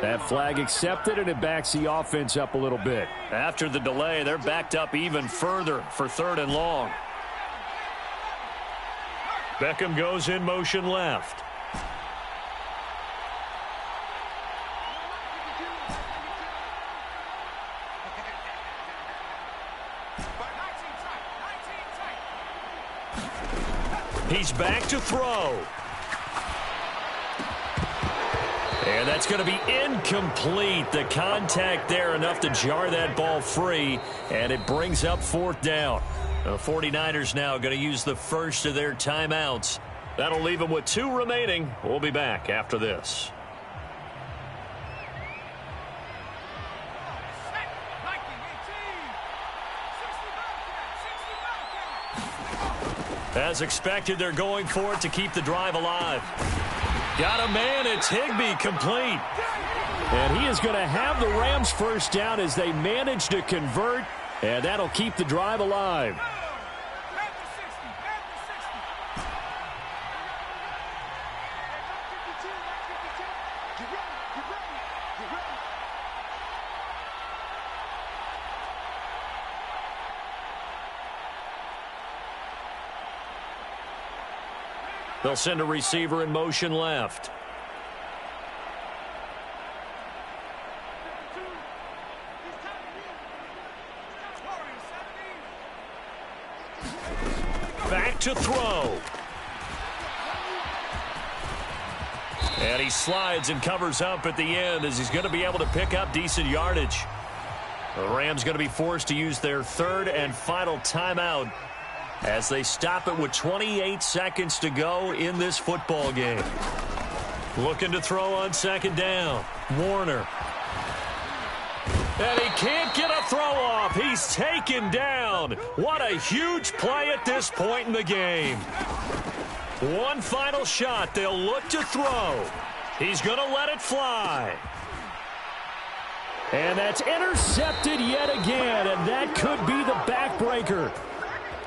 That flag accepted, and it backs the offense up a little bit. After the delay, they're backed up even further for 3rd and long. Beckham goes in motion left. He's back to throw. And that's going to be incomplete. The contact there enough to jar that ball free, and it brings up 4th down. The 49ers now going to use the first of their timeouts. That'll leave them with 2 remaining. We'll be back after this. As expected, they're going for it to keep the drive alive. Got a man. It's Higbee, complete. And he is going to have the Rams first down as they manage to convert, and that'll keep the drive alive. They'll send a receiver in motion left. Back to throw. And he slides and covers up at the end as he's going to be able to pick up decent yardage. The Rams going to be forced to use their 3rd and final timeout as they stop it with 28 seconds to go in this football game. Looking to throw on 2nd down. Warner. And he can't get a throw off. He's taken down. What a huge play at this point in the game. One final shot. They'll look to throw. He's going to let it fly. And that's intercepted yet again, and that could be the backbreaker.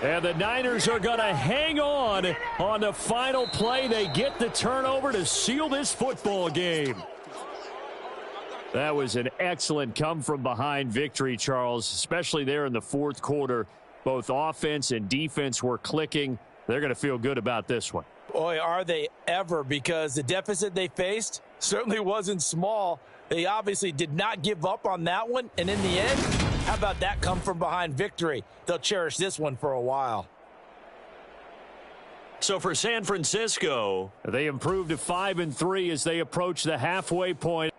And the Niners are going to hang on the final play. They get the turnover to seal this football game. That was an excellent come-from-behind victory, Charles, especially there in the 4th quarter. Both offense and defense were clicking. They're going to feel good about this one. Boy, are they ever, because the deficit they faced certainly wasn't small. They obviously did not give up on that one, and in the end, how about that come-from-behind victory? They'll cherish this one for a while. So for San Francisco, they improved to 5-3 as they approach the halfway point.